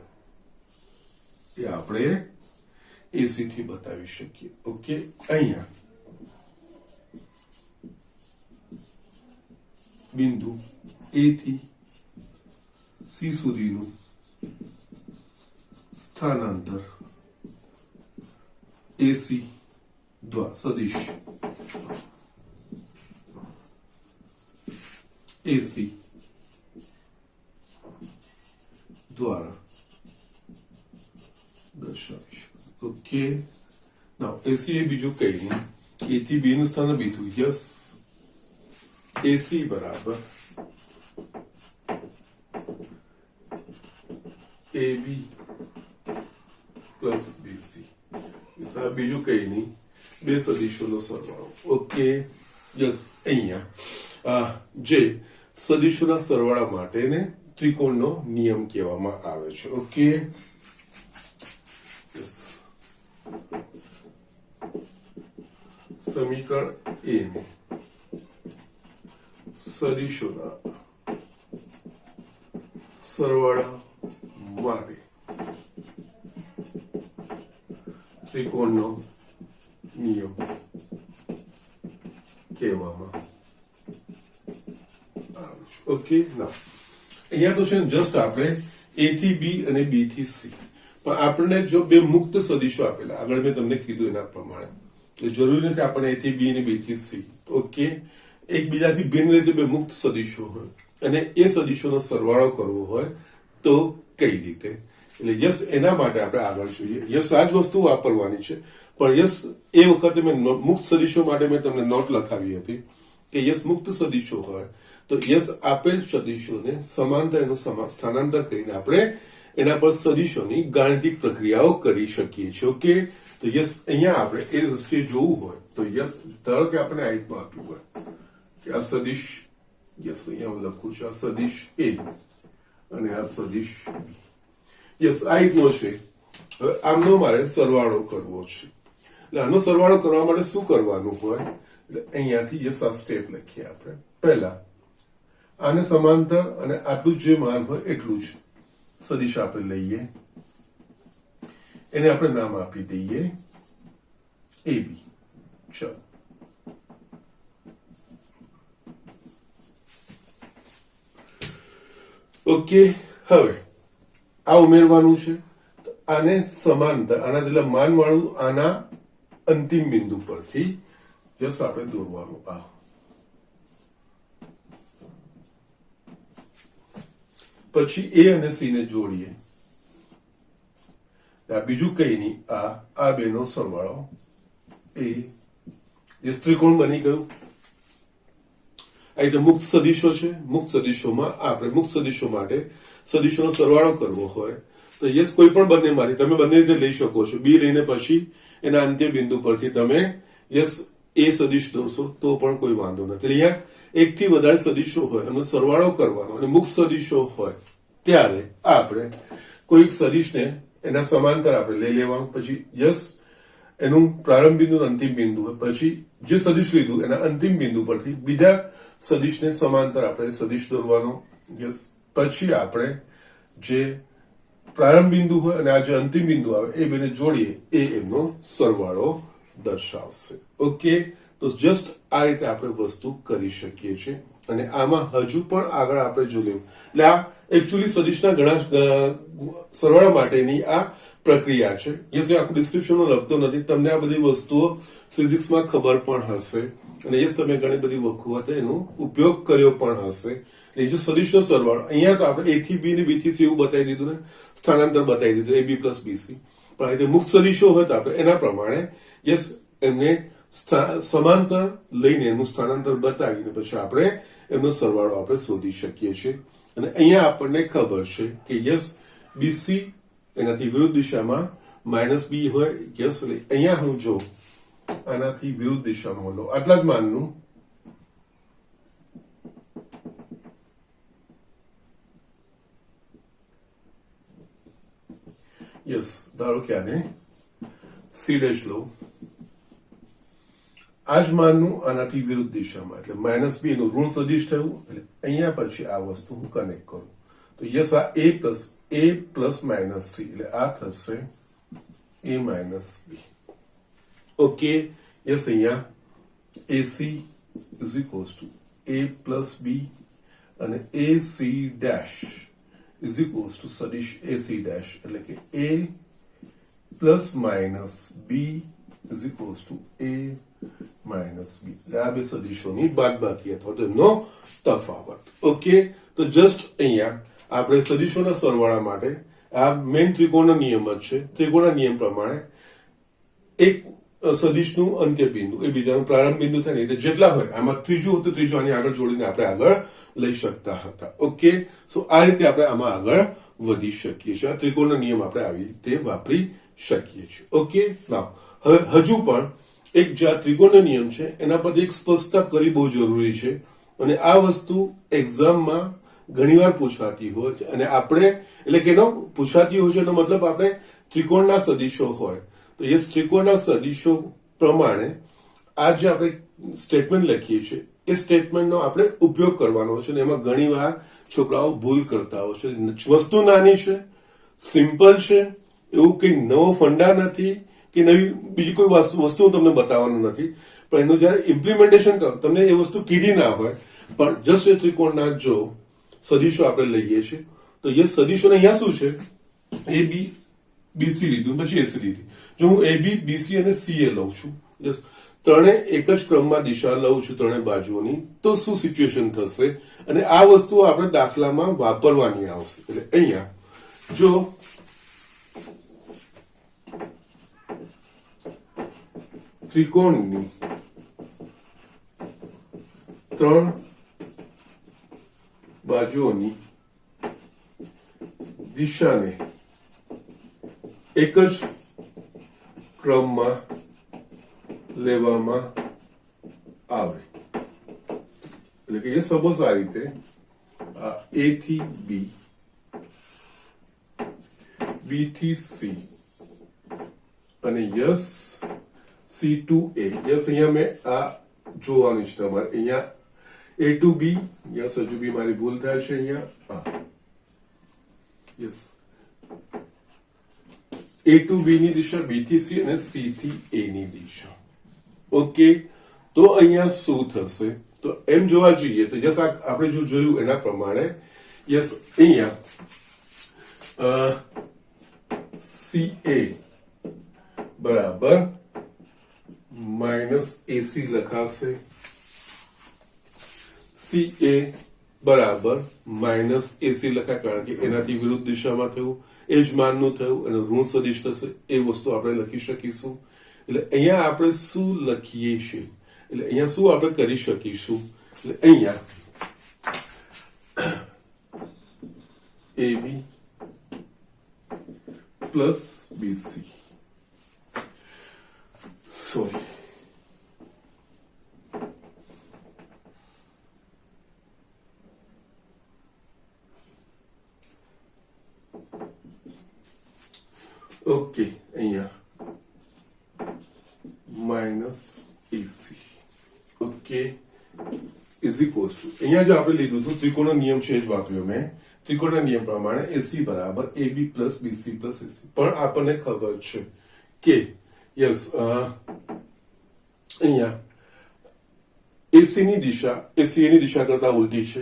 એ આપણે AC થી બતાવી શકીએ. ઓકે, અહીંયા બિંદુ A થી C સુધીનું સ્થાનાંતર AC દ્વારા સદિશ AC દ્વારા દર્શાવીશ. ઓકે, નાઉ AC એ બીજું કઈ નહીં, A થી B નું સ્થાન બીજું. યસ, AC બરાબર AB પ્લસ BC. બીજું કઈ નહીં, બે સદિશોનો સરવાળો. ઓકે, યસ, અહીંયા જે સદિશોના સરવાળા માટેને ત્રિકોણનો નિયમ કહેવામાં આવે છે. ઓકે, યસ, સમીકરણ A ને સદિશોના સરવાળા માટે ત્રિકોણનો નિયમ કહેવામાં આવે છે. ઓકે, ના અહીંયા તો છે જસ્ટ આપણે A થી B અને B થી C, પણ આપણને જો બે મુક્ત સદિશો આપેલા, આગળ મેં તમને કીધું એના પ્રમાણે, જરૂરી નથી આપણે A થી B અને B થી C. ઓકે, એકબીજાથી ભિન્ન રીતે બે મુક્ત સદિશો હોય અને એ સદિશોનો સરવાળો કરવો હોય તો કઈ રીતે? એટલે યસ, એના માટે આપણે આગળ જોઈએ. યસ, આ જ વસ્તુ વાપરવાની છે, પણ યસ એ વખતે મેં મુક્ત સદિશો માટે મેં તમને નોટ લખાવી હતી કે યસ મુક્ત સદિશો હોય તો યસ આપેલ સદિશોને સમાંતર એનું સ્થાનાંતર કરીને આપણે એના પર સદિશોની ગાણિતિક પ્રક્રિયાઓ કરી શકીએ છીએ. ઓકે, તો યસ અહીંયા આપણે એ દ્રષ્ટિએ જોવું હોય તો યસ, ધારો કે આપણે આ રીતનું આપ્યું હોય કે આ સદિશ, યસ અહીંયા હું લખું છું, આ સદિશ A અને આ સદિશ B. યસ, આ રીતનો છે. હવે આમનો મારે સરવાળો કરવો છે. એટલે આનો સરવાળો કરવા માટે શું કરવાનું હોય? એટલે અહીંયાથી યસ આ સ્ટેપ લખીએ આપણે. પહેલા આને સમાંતર અને આટલું જે માન હોય એટલું જ સદિશ આપણે લઈએ, એને આપણે નામ આપી દઈએ AB. ચલો, ઓકે, હવે આ ઉમેરવાનું છે. આને સમાંતર, આના જેટલા માન વાળું આના અંતિમ બિંદુ પરથી જસ આપણે દોરવાનું. આ પછી A અને C ને જોડીએ. આ બીજું કઈ નહીં, આ બેનો સરવાળો એ ત્રિકોણ બની ગયું. આ રીતે મુક્ત સદિશો છે. મુક્ત સદિશોમાં આપણે મુક્ત સદિશો માટે સદિશોનો સરવાળો કરવો હોય તો યસ કોઈ પણ બંનેમાંથી તમે બંને રીતે લઈ શકો છો. B લઈને પછી એના અંત્ય બિંદુ પરથી તમે યસ A સદિશ દોરશો તો પણ કોઈ વાંધો નથી. અહીંયા એક થી વધારે સદિશો હોય એનો સરવાળો કરવાનો અને મુક્ત સદિશો હોય ત્યારે આપણે કોઈ સદિશને એના સમાંતર આપણે લઈ લેવાનું. પછી યસ એનું પ્રારંભ બિંદુ અંતિમ બિંદુ હોય, પછી જે સદિશ લીધું એના અંતિમ બિંદુ પરથી બીજા સદિશને સમાંતર આપણે સદિશ દોરવાનો. યસ, પછી આપણે જે પ્રારંભ બિંદુ હોય અને આ જે અંતિમ બિંદુ આવે એ બેને જોડીએ, એ એમનો સરવાળો દર્શાવશે. ઓકે, તો જસ્ટ આ રીતે આપણે વસ્તુ કરી શકીએ છીએ. અને આમાં હજુ પણ આગળ આપણે જોયું, એટલે આ એકચ્યુઅલી સદિશના ઘણા સરવાળા માટેની આ પ્રક્રિયા છે. યસ, આખું ડિસ્ક્રિપ્શનમાં લખતો નથી, તમને આ બધી વસ્તુઓ ફિઝિક્સમાં ખબર પણ હશે અને યસ તમે ઘણી બધી વખત એનો ઉપયોગ કર્યો પણ હશે. એ જે સદિશનો સરવાળો, અહીંયા તો આપણે A થી B ને B થી C એવું બતાવી દીધું ને, સ્થાનાંતર બતાવી દીધું AB પ્લસ BC. પણ આ રીતે મુક્ત સદિશો હોય તો આપણે એના પ્રમાણે યસ એમને સમાંતર લઈને એનું સ્થાનાંતર બતાવીને પછી આપણે એમનો સરવાળો આપણે શોધી શકીએ છીએ. અને અહીંયા આપણને ખબર છે કે યસ BC એનાથી વિરુદ્ધ દિશામાં -B હોય. યસ, અહીંયા હું જો આનાથી વિરુદ્ધ દિશામાં લો આટલા જ માનનું યસ, ધારો કે આને સી ડેશ લો, આ જ માનનું આનાથી વિરુદ્ધ દિશામાં, એટલે માઇનસ બી એનું ઋણ સદિશ થયું, એટલે અહીંયા પછી આ વસ્તુ હું કનેક્ટ કરું તો યસ આ a પ્લસ માઇનસ સી, એટલે આ થશે a minus B. Okay, yes, અહીંયા AC is equals to a plus b અને AC dash is equals to સદિશ AC dash, એટલે કે a plus minus b is equals to a minus b. આ બે સદિશોની બાદબાકી અથવા તો એમનો તફાવત. ઓકે, તો જસ્ટ અહીંયા આપણે સદિશોના સરવાળા માટે આ મેઇન ત્રિકોણનો નિયમ જ છે. ત્રિકોણના નિયમ પ્રમાણે એક સદિશનું અંત્ય બિંદુ એ બીજાનું પ્રારંભ બિંદુ થાય ને, એટલે જેટલા હોય આમાં ત્રીજું હતું, ત્રીજું આની આગળ જોડીને આપણે આગળ લઈ શકતા હતા. ઓકે, સો આ રીતે આપણે આમાં આગળ વધી શકીએ છીએ. આ ત્રિકોણનો નિયમ આપણે આવી રીતે વાપરી શકીએ છીએ. ઓકે, નાવ હવે હજુ પણ એક જે આ ત્રિકોણનો નિયમ છે એના પર એક સ્પષ્ટતા કરવી બહુ જરૂરી છે, અને આ વસ્તુ એક્ઝામમાં ઘણીવાર પૂછાતી હોય છે. અને આપણે એટલે કે એનો પૂછાતી હોય છે એનો મતલબ આપણે ત્રિકોણના સદિશો હોય તો એ ત્રિકોણના સદિશો પ્રમાણે આ જે આપણે સ્ટેટમેન્ટ લખીએ છીએ એ સ્ટેટમેન્ટનો આપણે ઉપયોગ કરવાનો છે, અને એમાં ઘણીવાર છોકરાઓ ભૂલ કરતા હોય છે. વસ્તુ નાની છે, સિમ્પલ છે, એવું કંઈ નવો ફંડા નથી કે નવી બીજી કોઈ વસ્તુ હું તમને બતાવવાનું નથી, પણ એનું જયારે ઇમ્પ્લિમેન્ટેશન કરો તમને એ વસ્તુ કીધી ના હોય, પણ જસ્ટ એ ત્રિકોણના જો સદિશો આપણે લઈએ છીએ તો એ સદિશોને અહીંયા શું છે, એ બી બીસી લીધું, પછી એસી લીધી. જો હું એ બી બીસી અને સીએ લઉં છું, યસ, ત્રણે એક જ ક્રમમાં દિશા લઉં છું ત્રણે બાજુઓની, તો શું સિચ્યુએશન થશે, અને આ વસ્તુઓ આપણે દાખલામાં વાપરવાની આવશે. એટલે અહીંયા જો ત્રિકોણની ત્રણ બાજુઓની દિશાને એક જ ક્રમમાં લેવામાં આવે, એટલે કે એ સપોઝ આ રીતે આ A થી B, B થી C અને yes C to A. Yes, અહીંયા મેં આ જોવાનું છે તમારે, અહીંયા A to B, યસ, હજુ બી મારી ભૂલ થાય છે અહીંયા, યસ, A to B ની દિશા, B થી C અને C થી A ની દિશા. ઓકે, તો અહીંયા શું થશે, તો એમ જોવા જઈએ તો યસ આપણે જો જોયું એના પ્રમાણે યસ અહીંયા CA બરાબર માઇનસ AC લખાશે, CA બરાબર માઇનસ AC લખાય કારણ કે એનાથી વિરુદ્ધ દિશામાં થયું, એ જ માનનું થયું, અને ઋણ સદિશ થશે, એ વસ્તુ આપણે લખી શકીશું. એટલે અહીંયા આપણે શું લખીએ છીએ, એટલે અહીંયા શું આપણે કરી શકીશું, એટલે અહીંયા AB plus BC, sorry, okay, અહીંયા minus AC, okay, is equals to અહીંયા જો આપણે લીધું હતું ત્રિકોણનો નિયમ છે જ વાપર્યો મેં. ત્રિકોણના નિયમ પ્રમાણે AC બરાબર AB plus BC plus AC, પણ આપણને ખબર છે કે યસ અહીંયા AC ની દિશા ACA ની દિશા કરતા ઉલટી છે,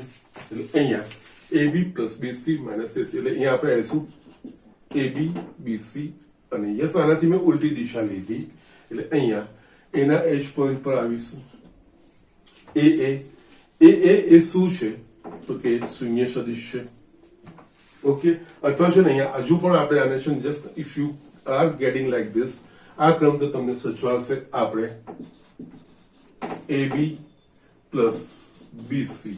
એટલે અહીંયા AB plus BC minus AC, એટલે અહીંયા આપણે આવીશું AB BC અને યસ આનાથી મેં ઉલટી દિશા લીધી, એટલે અહીંયા એના એજ પોઈન્ટ પર આવીશું. AA એ શું છે તો કે શૂન્ય સદિશ છે. ઓકે, અથવા છે ને અહીંયા હજુ પણ આપણે આને છે just if you are getting like this, આ ક્રમ તો તમને સચવાશે, આપણે AB plus BC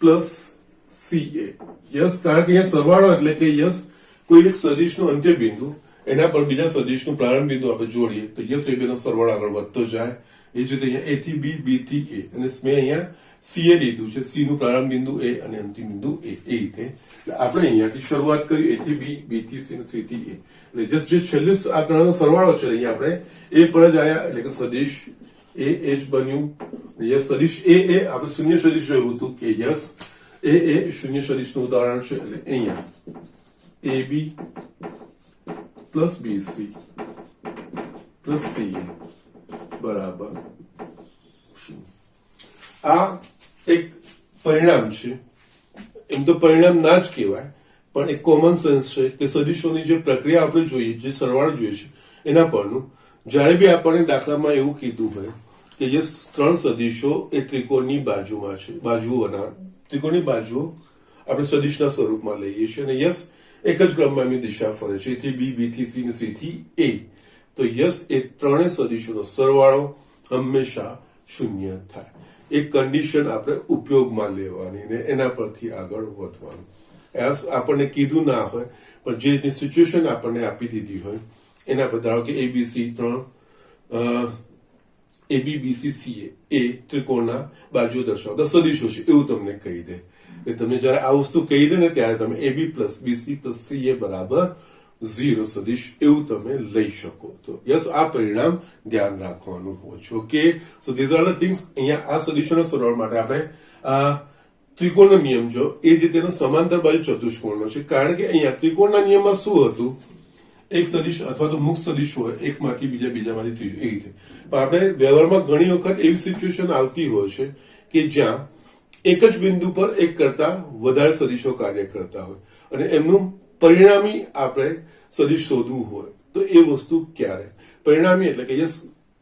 plus CA, yes, કારણ કે અહીંયા સરવાળો એટલે કે યસ કોઈ એક સદિશનું અંત્ય બિંદુ એના પર બીજા સદિશનું પ્રારંભ બિંદુ આપણે જોડીએ તો યસ એ બેનો સરવાળો આગળ વધતો જાય. એ જ રીતે અહીંયા A થી B, B થી A, અને મેં અહીંયા સી એ લીધું છે, સી નું પ્રારંભ બિંદુ એ અને અંતિમ બિંદુ એ રીતે આપણે અહીંયાથી શરૂઆત કરી એ થી બી, બી થી સી, સી થી એ. એટલે જસ્ટ જે છેલ્લું આ ત્રણનો સરવાળો છે અહીંયા આપણે એ પર જ આવ્યા એટલે કે સદિશ એ જ બન્યું. યસ સદિશ એ આપણે શૂન્ય સદિશ જોયું હતું કે યસ એ શૂન્ય સદિશનું ઉદાહરણ છે એટલે અહીંયા A B plus B C plus C A બરાબર. આ એક પરિણામ છે, એમ તો પરિણામ ના જ કહેવાય પણ એક કોમન સેન્સ છે કે સદિશોની જે પ્રક્રિયા આપણે જોઈએ, જે સરવાળો જોઈએ છે એના પરનું. જ્યારે બી આપણને દાખલામાં એવું કીધું હોય કે જે ત્રણ સદિશો એ ત્રિકોણની બાજુમાં છે, બાજુઓના ત્રિકોણની બાજુઓ આપણે સદિશના સ્વરૂપમાં લઈએ છીએ અને યસ એક જ ક્રમમાં એમની દિશા ફરે છે, એથી બી, બી થી સી અને સી થી એ. તો યસ એ ત્રણેય સદિશોનો સરવાળો હંમેશા શૂન્ય થાય. એક કન્ડિશન આપણે ઉપયોગમાં લેવાની ને એના પરથી આગળ વધવાનું. આપણને કીધું ના હોય પણ જે સિચ્યુએશન આપણને આપી દીધી હોય એના પર, ધારો કે એબીસી ત્રણ એબીબીસી એ ત્રિકોણના બાજુઓ દર્શાવતા સદિશો છે એવું તમને કહી દે. એટલે તમે જયારે આ વસ્તુ કહી દે ને ત્યારે તમે AB plus BC plus C A બરાબર 0 સદિશ એવું તમે લઈ શકો. તો યસ આ પરિણામ ધ્યાન રાખવાનું હોય છે. Okay, so these are the things. અહીંયા આ સદિશોનો સરવાળો માટે આપણે ત્રિકોણનો નિયમ જો એ જ રીતે સમાંતર બાજુ ચતુષ્કોણનો છે, કારણ કે અહીંયા ત્રિકોણના નિયમમાં શું હતું, એક સદિશ અથવા તો મુક્ત સદિશ હોય એકમાંથી બીજામાંથી ત્રીજો એ રીતે. પણ આપણે વ્યવહારમાં ઘણી વખત એવી સિચ્યુએશન આવતી હોય છે કે જ્યાં એક જ બિંદુ પર એક કરતા વધારે સદિશો કાર્ય કરતા હોય અને એમનું પરિણામી આપણે સદિશ શોધવું હોય તો એ વસ્તુ ક્યારે પરિણામી એટલે કે યસ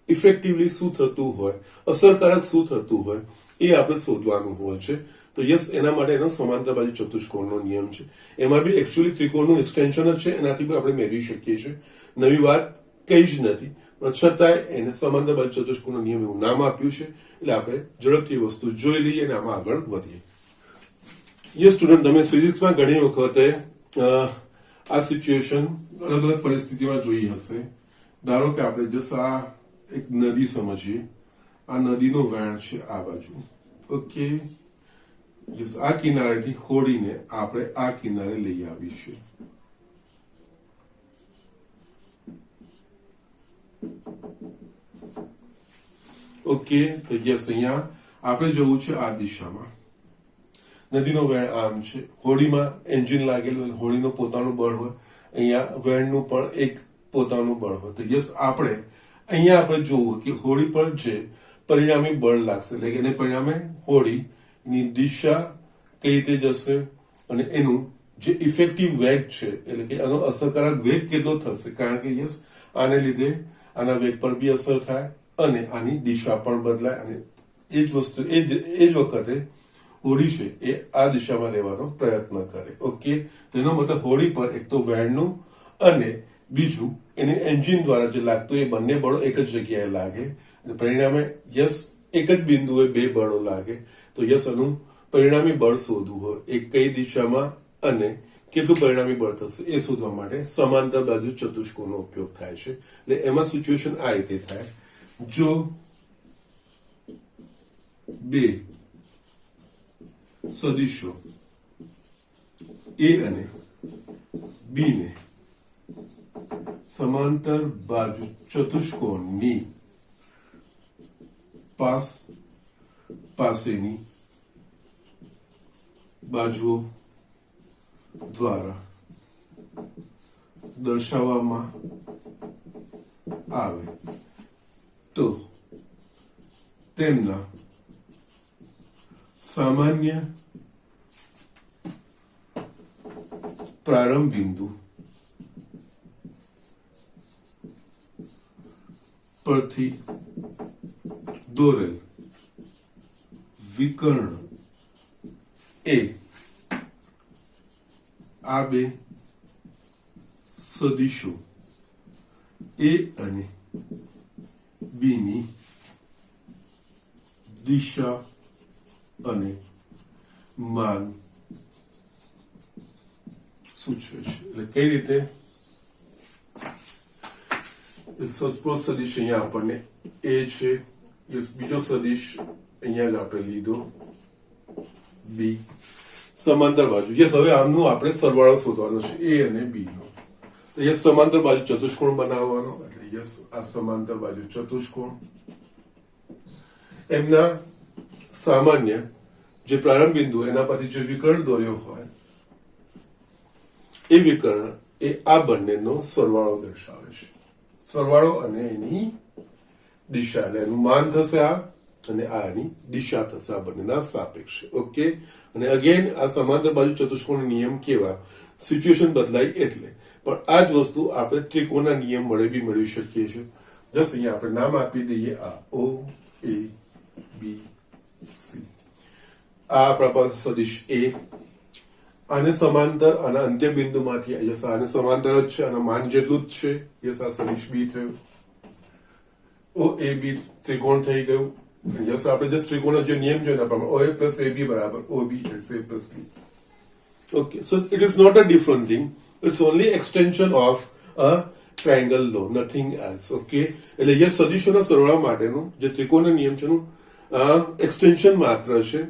ઇફેક્ટિવલી શું થતું હોય, અસરકારક શું થતું હોય એ આપણે શોધવાનું હોય છે. તો યસ એના માટે એનો સમાંતર બાજુ ચતુષ્કોણનો નિયમ છે. એમાં બી એકચ્યુઅલી ત્રિકોણનું એક્સટેન્શન જ છે, એનાથી પણ આપણે મેળવી શકીએ છીએ. નવી વાત કઈ જ નથી, પણ છતાંય એને સમાંતર બાજુ ચતુષ્કોણનો નિયમ એવું નામ આપ્યું છે. એટલે આપણે ઝડપથી વસ્તુ જોઈ લઈએ અને આમાં આગળ વધીએ. યસ સ્ટુડન્ટ, તમે ફિઝિક્સમાં ઘણી વખતે આ સિચ્યુએશન અલગ અલગ પરિસ્થિતિમાં જોઈ હશે. ધારો કે આપણે જસ્ટ આ એક નદી સમજીએ, આ નદીનો વહેણ છે આ બાજુ. ઓકે, યસ આ કિનારેથી હોડીને આપણે આ કિનારે લઈ આવીશું. ઓકે, તો યસ અહીંયા આપણે જવું છે આ દિશામાં. નદીનો વહેણ આમ છે, હોડીમાં એન્જિન લાગેલું હોય, હોડીનું પોતાનું બળ હોય, અહીંયા વહેણનું પણ એક પોતાનું બળ હોય. તો યસ આપણે અહીંયા આપણે જોવું કે હોડી પર જે પરિણામી બળ લાગશે એટલે કે એને પરિણામે હોડીની દિશા કઈ રીતે જશે અને એનું જે ઇફેક્ટિવ વેગ છે એટલે કે આનો અસરકારક વેગ કેટલો થશે, કારણ કે યસ આને લીધે આના વેગ પર બી અસર થાય અને આની દિશા પણ બદલાય અને એ જ વસ્તુ એ જ વખતે હોડી છે એ આ દિશામાં રહેવાનો પ્રયત્ન કરે. ઓકે, તેનો મતલબ હોડી પર એક તો વહેણનું અને બીજું એને એન્જિન દ્વારા જે લાગતું એ બંને બળો એક જ જગ્યાએ લાગે અને પરિણામે યસ એક જ બિંદુએ બે બળો લાગે. તો યસ આનું પરિણામી બળ શોધવું હોય એ કઈ દિશામાં અને કેટલું પરિણામી બળ થશે એ શોધવા માટે સમાંતર બાજુ ચતુષ્કોણનો ઉપયોગ થાય છે. એટલે એમાં સિચ્યુએશન આ રીતે થાય, જો બે સદિશો એ અને બી ને સમાંતર બાજુ ચતુષ્કોણની પાસેની બાજુઓ દ્વારા દર્શાવવામાં આવે તો તેમના સામાન્ય પ્રારંભ બિંદુ પરથી દોરેલ વિકર્ણ એ આ બે સદિશો એ અને બી ની દિશા અને માન સૂચવે છે. એટલે કઈ રીતે સચોટ સદિશ અહીંયા આપણને એ છે, બીજો સદિશ અહીંયા જ આપણે લીધો બી સમાંતર બાજુ યસ હવે આમનું આપણે સરવાળો શોધવાનો છે એ અને બી નો તો યસ સમાંતર બાજુ ચતુષ્કોણ બનાવવાનો એટલે યસ આ સમાંતર બાજુ ચતુષ્કોણ એમના સામાન્ય જે પ્રારંભ બિંદુ એના પરથી જે વિકર્ણ દોર્યો હોય એ વિકર્ણ એ આ બંનેનો સરવાળો દર્શાવે છે સરવાળો અને એની દિશા એટલે એનું માન થશે આ અને આ એની દિશા થશે આ બંનેના સાપેક્ષે ઓકે અને અગેન આ સમાંતર બાજુ ચતુષ્કોણ નિયમ કેવા સિચ્યુએશન બદલાય એટલે પણ આ જ વસ્તુ આપણે ત્રિકોણના નિયમ વડે બી મેળવી શકીએ છીએ જસ્ટ અહીંયા આપણે નામ આપી દઈએ આ ઓ એ બી સી આ આપણા પાસે સદિશ એ આને સમાંતર અને અંત્ય બિંદુમાંથી યસ આને સમાંતર જ છે આના માન જેટલું જ છે યસ આ સદિશ બી થયું ઓ એ બી ત્રિકોણ થઈ ગયું યસ આપણે જસ્ટ ત્રિકોણનો જે નિયમ છે એના પ્રમાણે ઓ એ પ્લસ એ બી બરાબર O B it's A plus B okay so it is not a different thing it's only extension of a triangle લો નથિંગ એલ્સ ઓકે એટલે યસ સદિશોના સરવાળા માટેનું જે ત્રિકોણનો નિયમ છે એનું એક્સટેન્શન માત્ર છે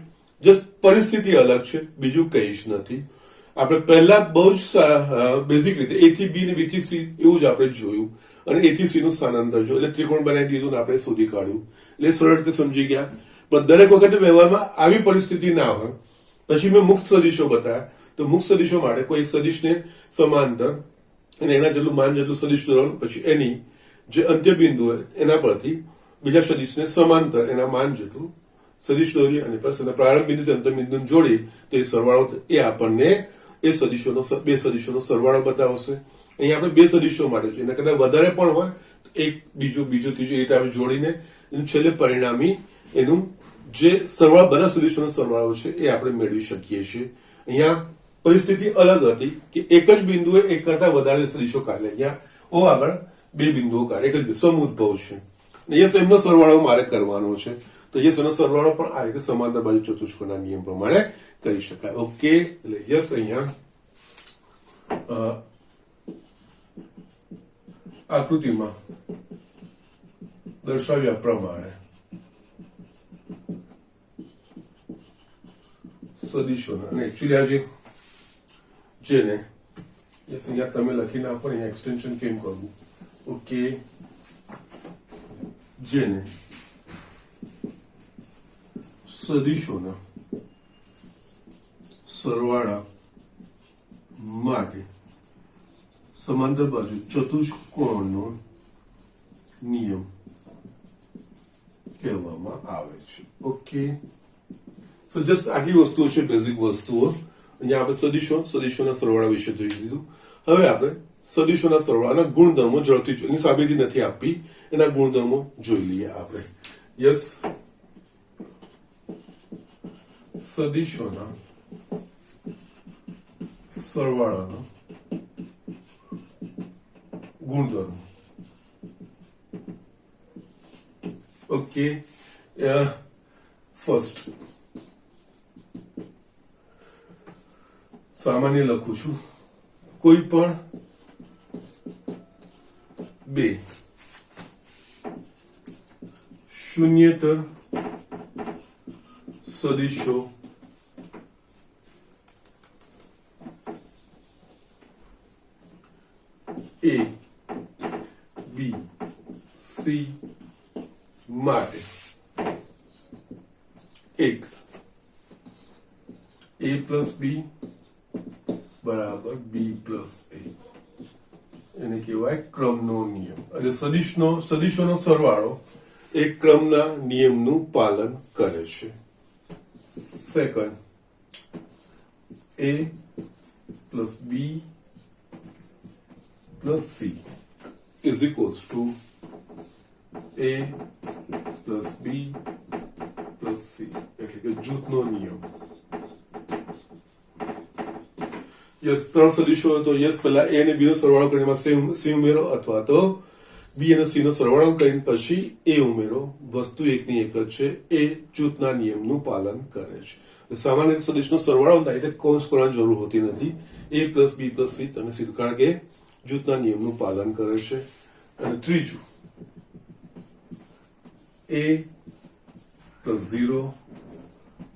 જસ્ટ પરિસ્થિતિ અલગ છે બીજું કંઈ જ નથી આપણે પહેલા બહુ જ બેઝિક રીતે એ થી બી ને બી થી સી એવું જ આપણે જોયું અને એ થી સી નું સ્થાનાંતર જોયું એટલે ત્રિકોણ બનાવી દીધું ને આપણે શોધી કાઢ્યું એટલે સરળ રીતે સમજી ગયા પણ દરેક વખતે વ્યવહારમાં આવી પરિસ્થિતિ ના હોય પછી મેં મુક્ત સદિશો બતાવ્યા તો મુક્ત સદિશો માટે કોઈ એક સદિશને સમાંતર અને એના જેટલું માન જેટલું સદિશ દોરવાનું પછી એની જે અંત્ય બિંદુ હોય એના પરથી બીજા સદિશને સમાંતર એના માન જેટલું સદિશ દોરીએ અને પછી એના પ્રારંભ બિંદુ અંત્ય બિંદુને જોડી તો એ સરવાળો એ આપણને એ સદિશોનો બે સદિશોનો સરવાળો બતાવશે અહીંયા આપણે બે સદિશો માટે છે એના કરતા વધારે પણ હોય એક બીજું ત્રીજું એ રીતે આપણે જોડીને એનું છેલ્લે પરિણામી એનું જે સરવાળો બધા સદિશોનો સરવાળો છે એ આપણે મેળવી શકીએ છીએ અહીંયા પરિસ્થિતિ અલગ હતી કે એક જ બિંદુએ એક કરતા વધારે સદિશો કાઢે અહીંયા ઓ આગળ બે બિંદુઓ કાઢે એક જ સમુદ્ભવ છે યસ એમનો સરવાળો મારે કરવાનો છે તો યસ એનો સરવાળો પણ આ રીતે સમાંતર બાજુ ચતુષ્કોણના નિયમ પ્રમાણે કરી શકાય ઓકે એટલે યસ અહીંયા આકૃતિમાં દર્શાવ્યા પ્રમાણે સદિશોના અને એકચ્યુઅલી આજે જેને યસ અહીંયા તમે લખીને આપો અહીંયા એક્સટેન્શન કેમ કરવું ઓકે જેને સદિશોના સરવાળા માટે સમાંતર બાજુ ચતુષ્કોણનો નિયમ કહેવામાં આવે છે ઓકે સો જસ્ટ આટલી વસ્તુઓ છે બેઝિક વસ્તુઓ અહીંયા આપણે સદિશોના સરવાળા વિશે જોઈ લીધું હવે આપણે સદિશોના સરવાળાના ગુણધર્મો ઝડપથી જોઈએ સાબિતી નથી આપી એના ગુણધર્મો જોઈ લઈએ આપણે યસ સદિશોના સરવાળાનો ગુણધર્મો ઓકે ફર્સ્ટ સામાન્ય લખું છું કોઈ પણ બે શૂન્યતર સદિશો એ બી સી માટે એક a પ્લસ બી બરાબર બી પ્લસ એ એને કહેવાય ક્રમનો નિયમ એટલે સદિશોનો સરવાળો એ ક્રમના નિયમનું પાલન કરે છે second a plus B plus C is equals to a plus B plus C એટલે કે જૂથનો નિયમ યસ ત્રણ સદિશો હોય તો યસ પહેલા a અને b નો સરવાળો કરીને એમાં c ઉમેરો અથવા તો b અને c નો સરવાળો કરીને પછી a ઉમેરો વસ્તુ એકની એક જ છે એ જૂથના નિયમનું પાલન કરે છે સામાન્ય સદિશનો સરવાળો થાય એટલે કૌંસ કરવાની જરૂર હોતી નથી a plus B plus C તમે સીધું કારણ કે જૂથના નિયમનું પાલન કરે છે અને ત્રીજું a plus 0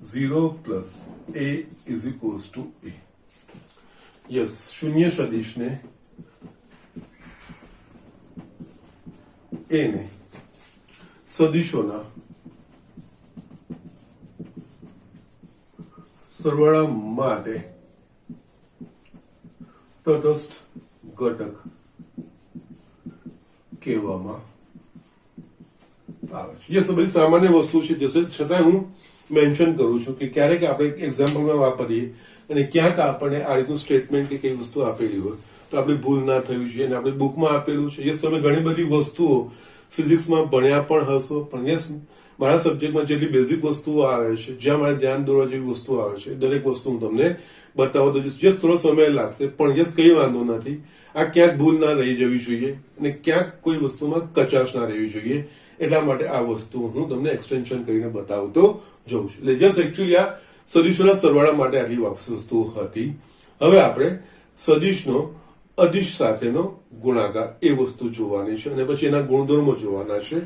0 plus a is equals to a. Yes, શૂન્ય સદિશને એને સદિશોના સરવાળા માટે તટસ્થ ઘટક કહેવામાં આવે છે. યસ, બધી સામાન્ય વસ્તુ છે, છતાં હું મેન્શન કરું છું કે ક્યારેક આપણે એક્ઝામ્પલમાં વાપરીએ અને ક્યાંક આપણને આ રીતનું સ્ટેટમેન્ટ કે કઈ વસ્તુ આપેલી હોય તો આપણે ભૂલ ના થવી જોઈએ. અને આપણે બુકમાં આપેલું છે. યસ, તમે ઘણી બધી વસ્તુઓ ફિઝિક્સમાં ભણ્યા પણ હશો, પણ યસ, મારા સબ્જેક્ટમાં જેટલી બેઝિક વસ્તુઓ આવે છે, જ્યાં મારે ધ્યાન દોરવા જેવી વસ્તુઓ આવે છે, દરેક વસ્તુ હું તમને બતાવો તો યસ થોડો સમય લાગશે, પણ યસ કઈ વાંધો નથી. આ ક્યાંક ભૂલ ના રહી જવી જોઈએ અને ક્યાંક કોઈ વસ્તુમાં કચાશ ના રહેવી જોઈએ. એટલા માટે આ વસ્તુ હું તમને એક્સટેન્શન કરીને બતાવતો જઉં છું. એટલે યસ, એકચ્યુઅલી આ સદિશોના સરવાળા માટે આટલી વસ્તુ હતી. હવે આપણે સદિશનો અદિશ સાથેનો ગુણાકાર એ વસ્તુ જોવાની છે અને પછી એના ગુણધર્મો જોવાના છે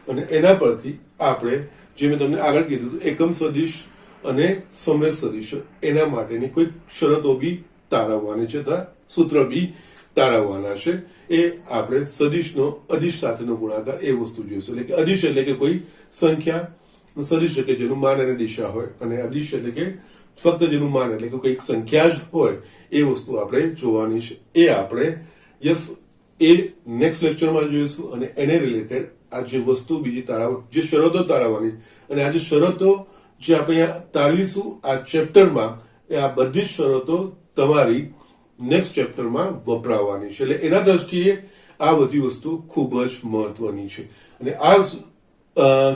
અને એના પરથી આપણે જે મેં તમને આગળ કીધું હતું એકમ સદિશ અને સમય સદિશ એના માટેની કોઈ શરતો બી તારવવાની છે, સૂત્ર બી તારવવાના છે. એ આપણે સદિશનો અદિશ સાથેનો ગુણાકાર એ વસ્તુ જોઈશું. એટલે કે અદિશ એટલે કે કોઈ સંખ્યા, સદિશ એટલે જેનું માન અને દિશા હોય, અને અદિશ એટલે કે ફક્ત જેનું માન એટલે કે કઈક સંખ્યા જ હોય એ વસ્તુ આપણે જોવાની છે. એ આપણે યસ એ નેક્સ્ટ લેક્ચરમાં જોઈશું અને એને રિલેટેડ આ જે વસ્તુ બીજી જે શરતો તારવવાની અને આ જે શરતો જે આપણે અહીંયા તારવીશું આ ચેપ્ટરમાં, એ આ બધી જ શરતો તમારી નેક્સ્ટ ચેપ્ટરમાં વપરાવાની છે. એટલે એના દ્રષ્ટિએ આ બધી વસ્તુ ખૂબ જ મહત્વની છે. અને આ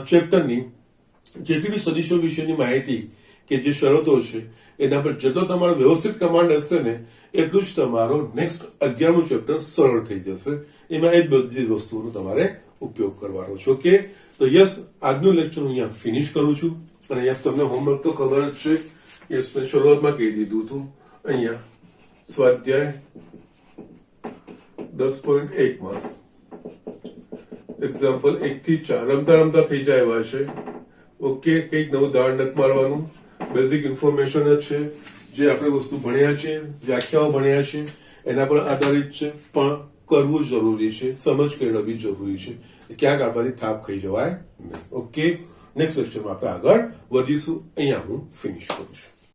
ચેપ્ટરની જેટલી બી સદિશો વિશેની માહિતી કે જે શરતો છે એના પર જેટલો તમારો વ્યવસ્થિત કમાન્ડ હશે ને એટલું જ તમારો નેક્સ્ટ 11મું ચેપ્ટર સરળ થઈ જશે. એમાં એ જ બધી વસ્તુઓનો તમારે ઉપયોગ કરવાનો છે. ઓકે, તો યસ, આજનું લેક્ચર હું અહીંયા ફિનિશ કરું છું. અને યસ, તમને હોમવર્ક તો ખબર જ છે. યસ, મેં શરૂઆતમાં કહી દીધું હતું. અહીંયા સ્વાધ્યાય 10.1 માં એક્ઝામ્પલ 1 થી 4 રમતા રમતા થઈ જાય એવા છે. ઓકે, કંઈક નવું દાળ નથી મારવાનું, બેઝિક ઇન્ફોર્મેશન જ છે. જે આપણે વસ્તુ ભણ્યા છે, વ્યાખ્યાઓ ભણ્યા છે એના પર આધારિત છે, પણ કરવું જરૂરી છે, સમજ કેળવવી જરૂરી છે. ક્યાંક આપણાથી થાપ ખાઈ જવાય નહીં. ઓકે, નેક્સ્ટ લેક્ચરમાં આપણે આગળ વધીશું. અહીંયા હું ફિનિશ કરું છું.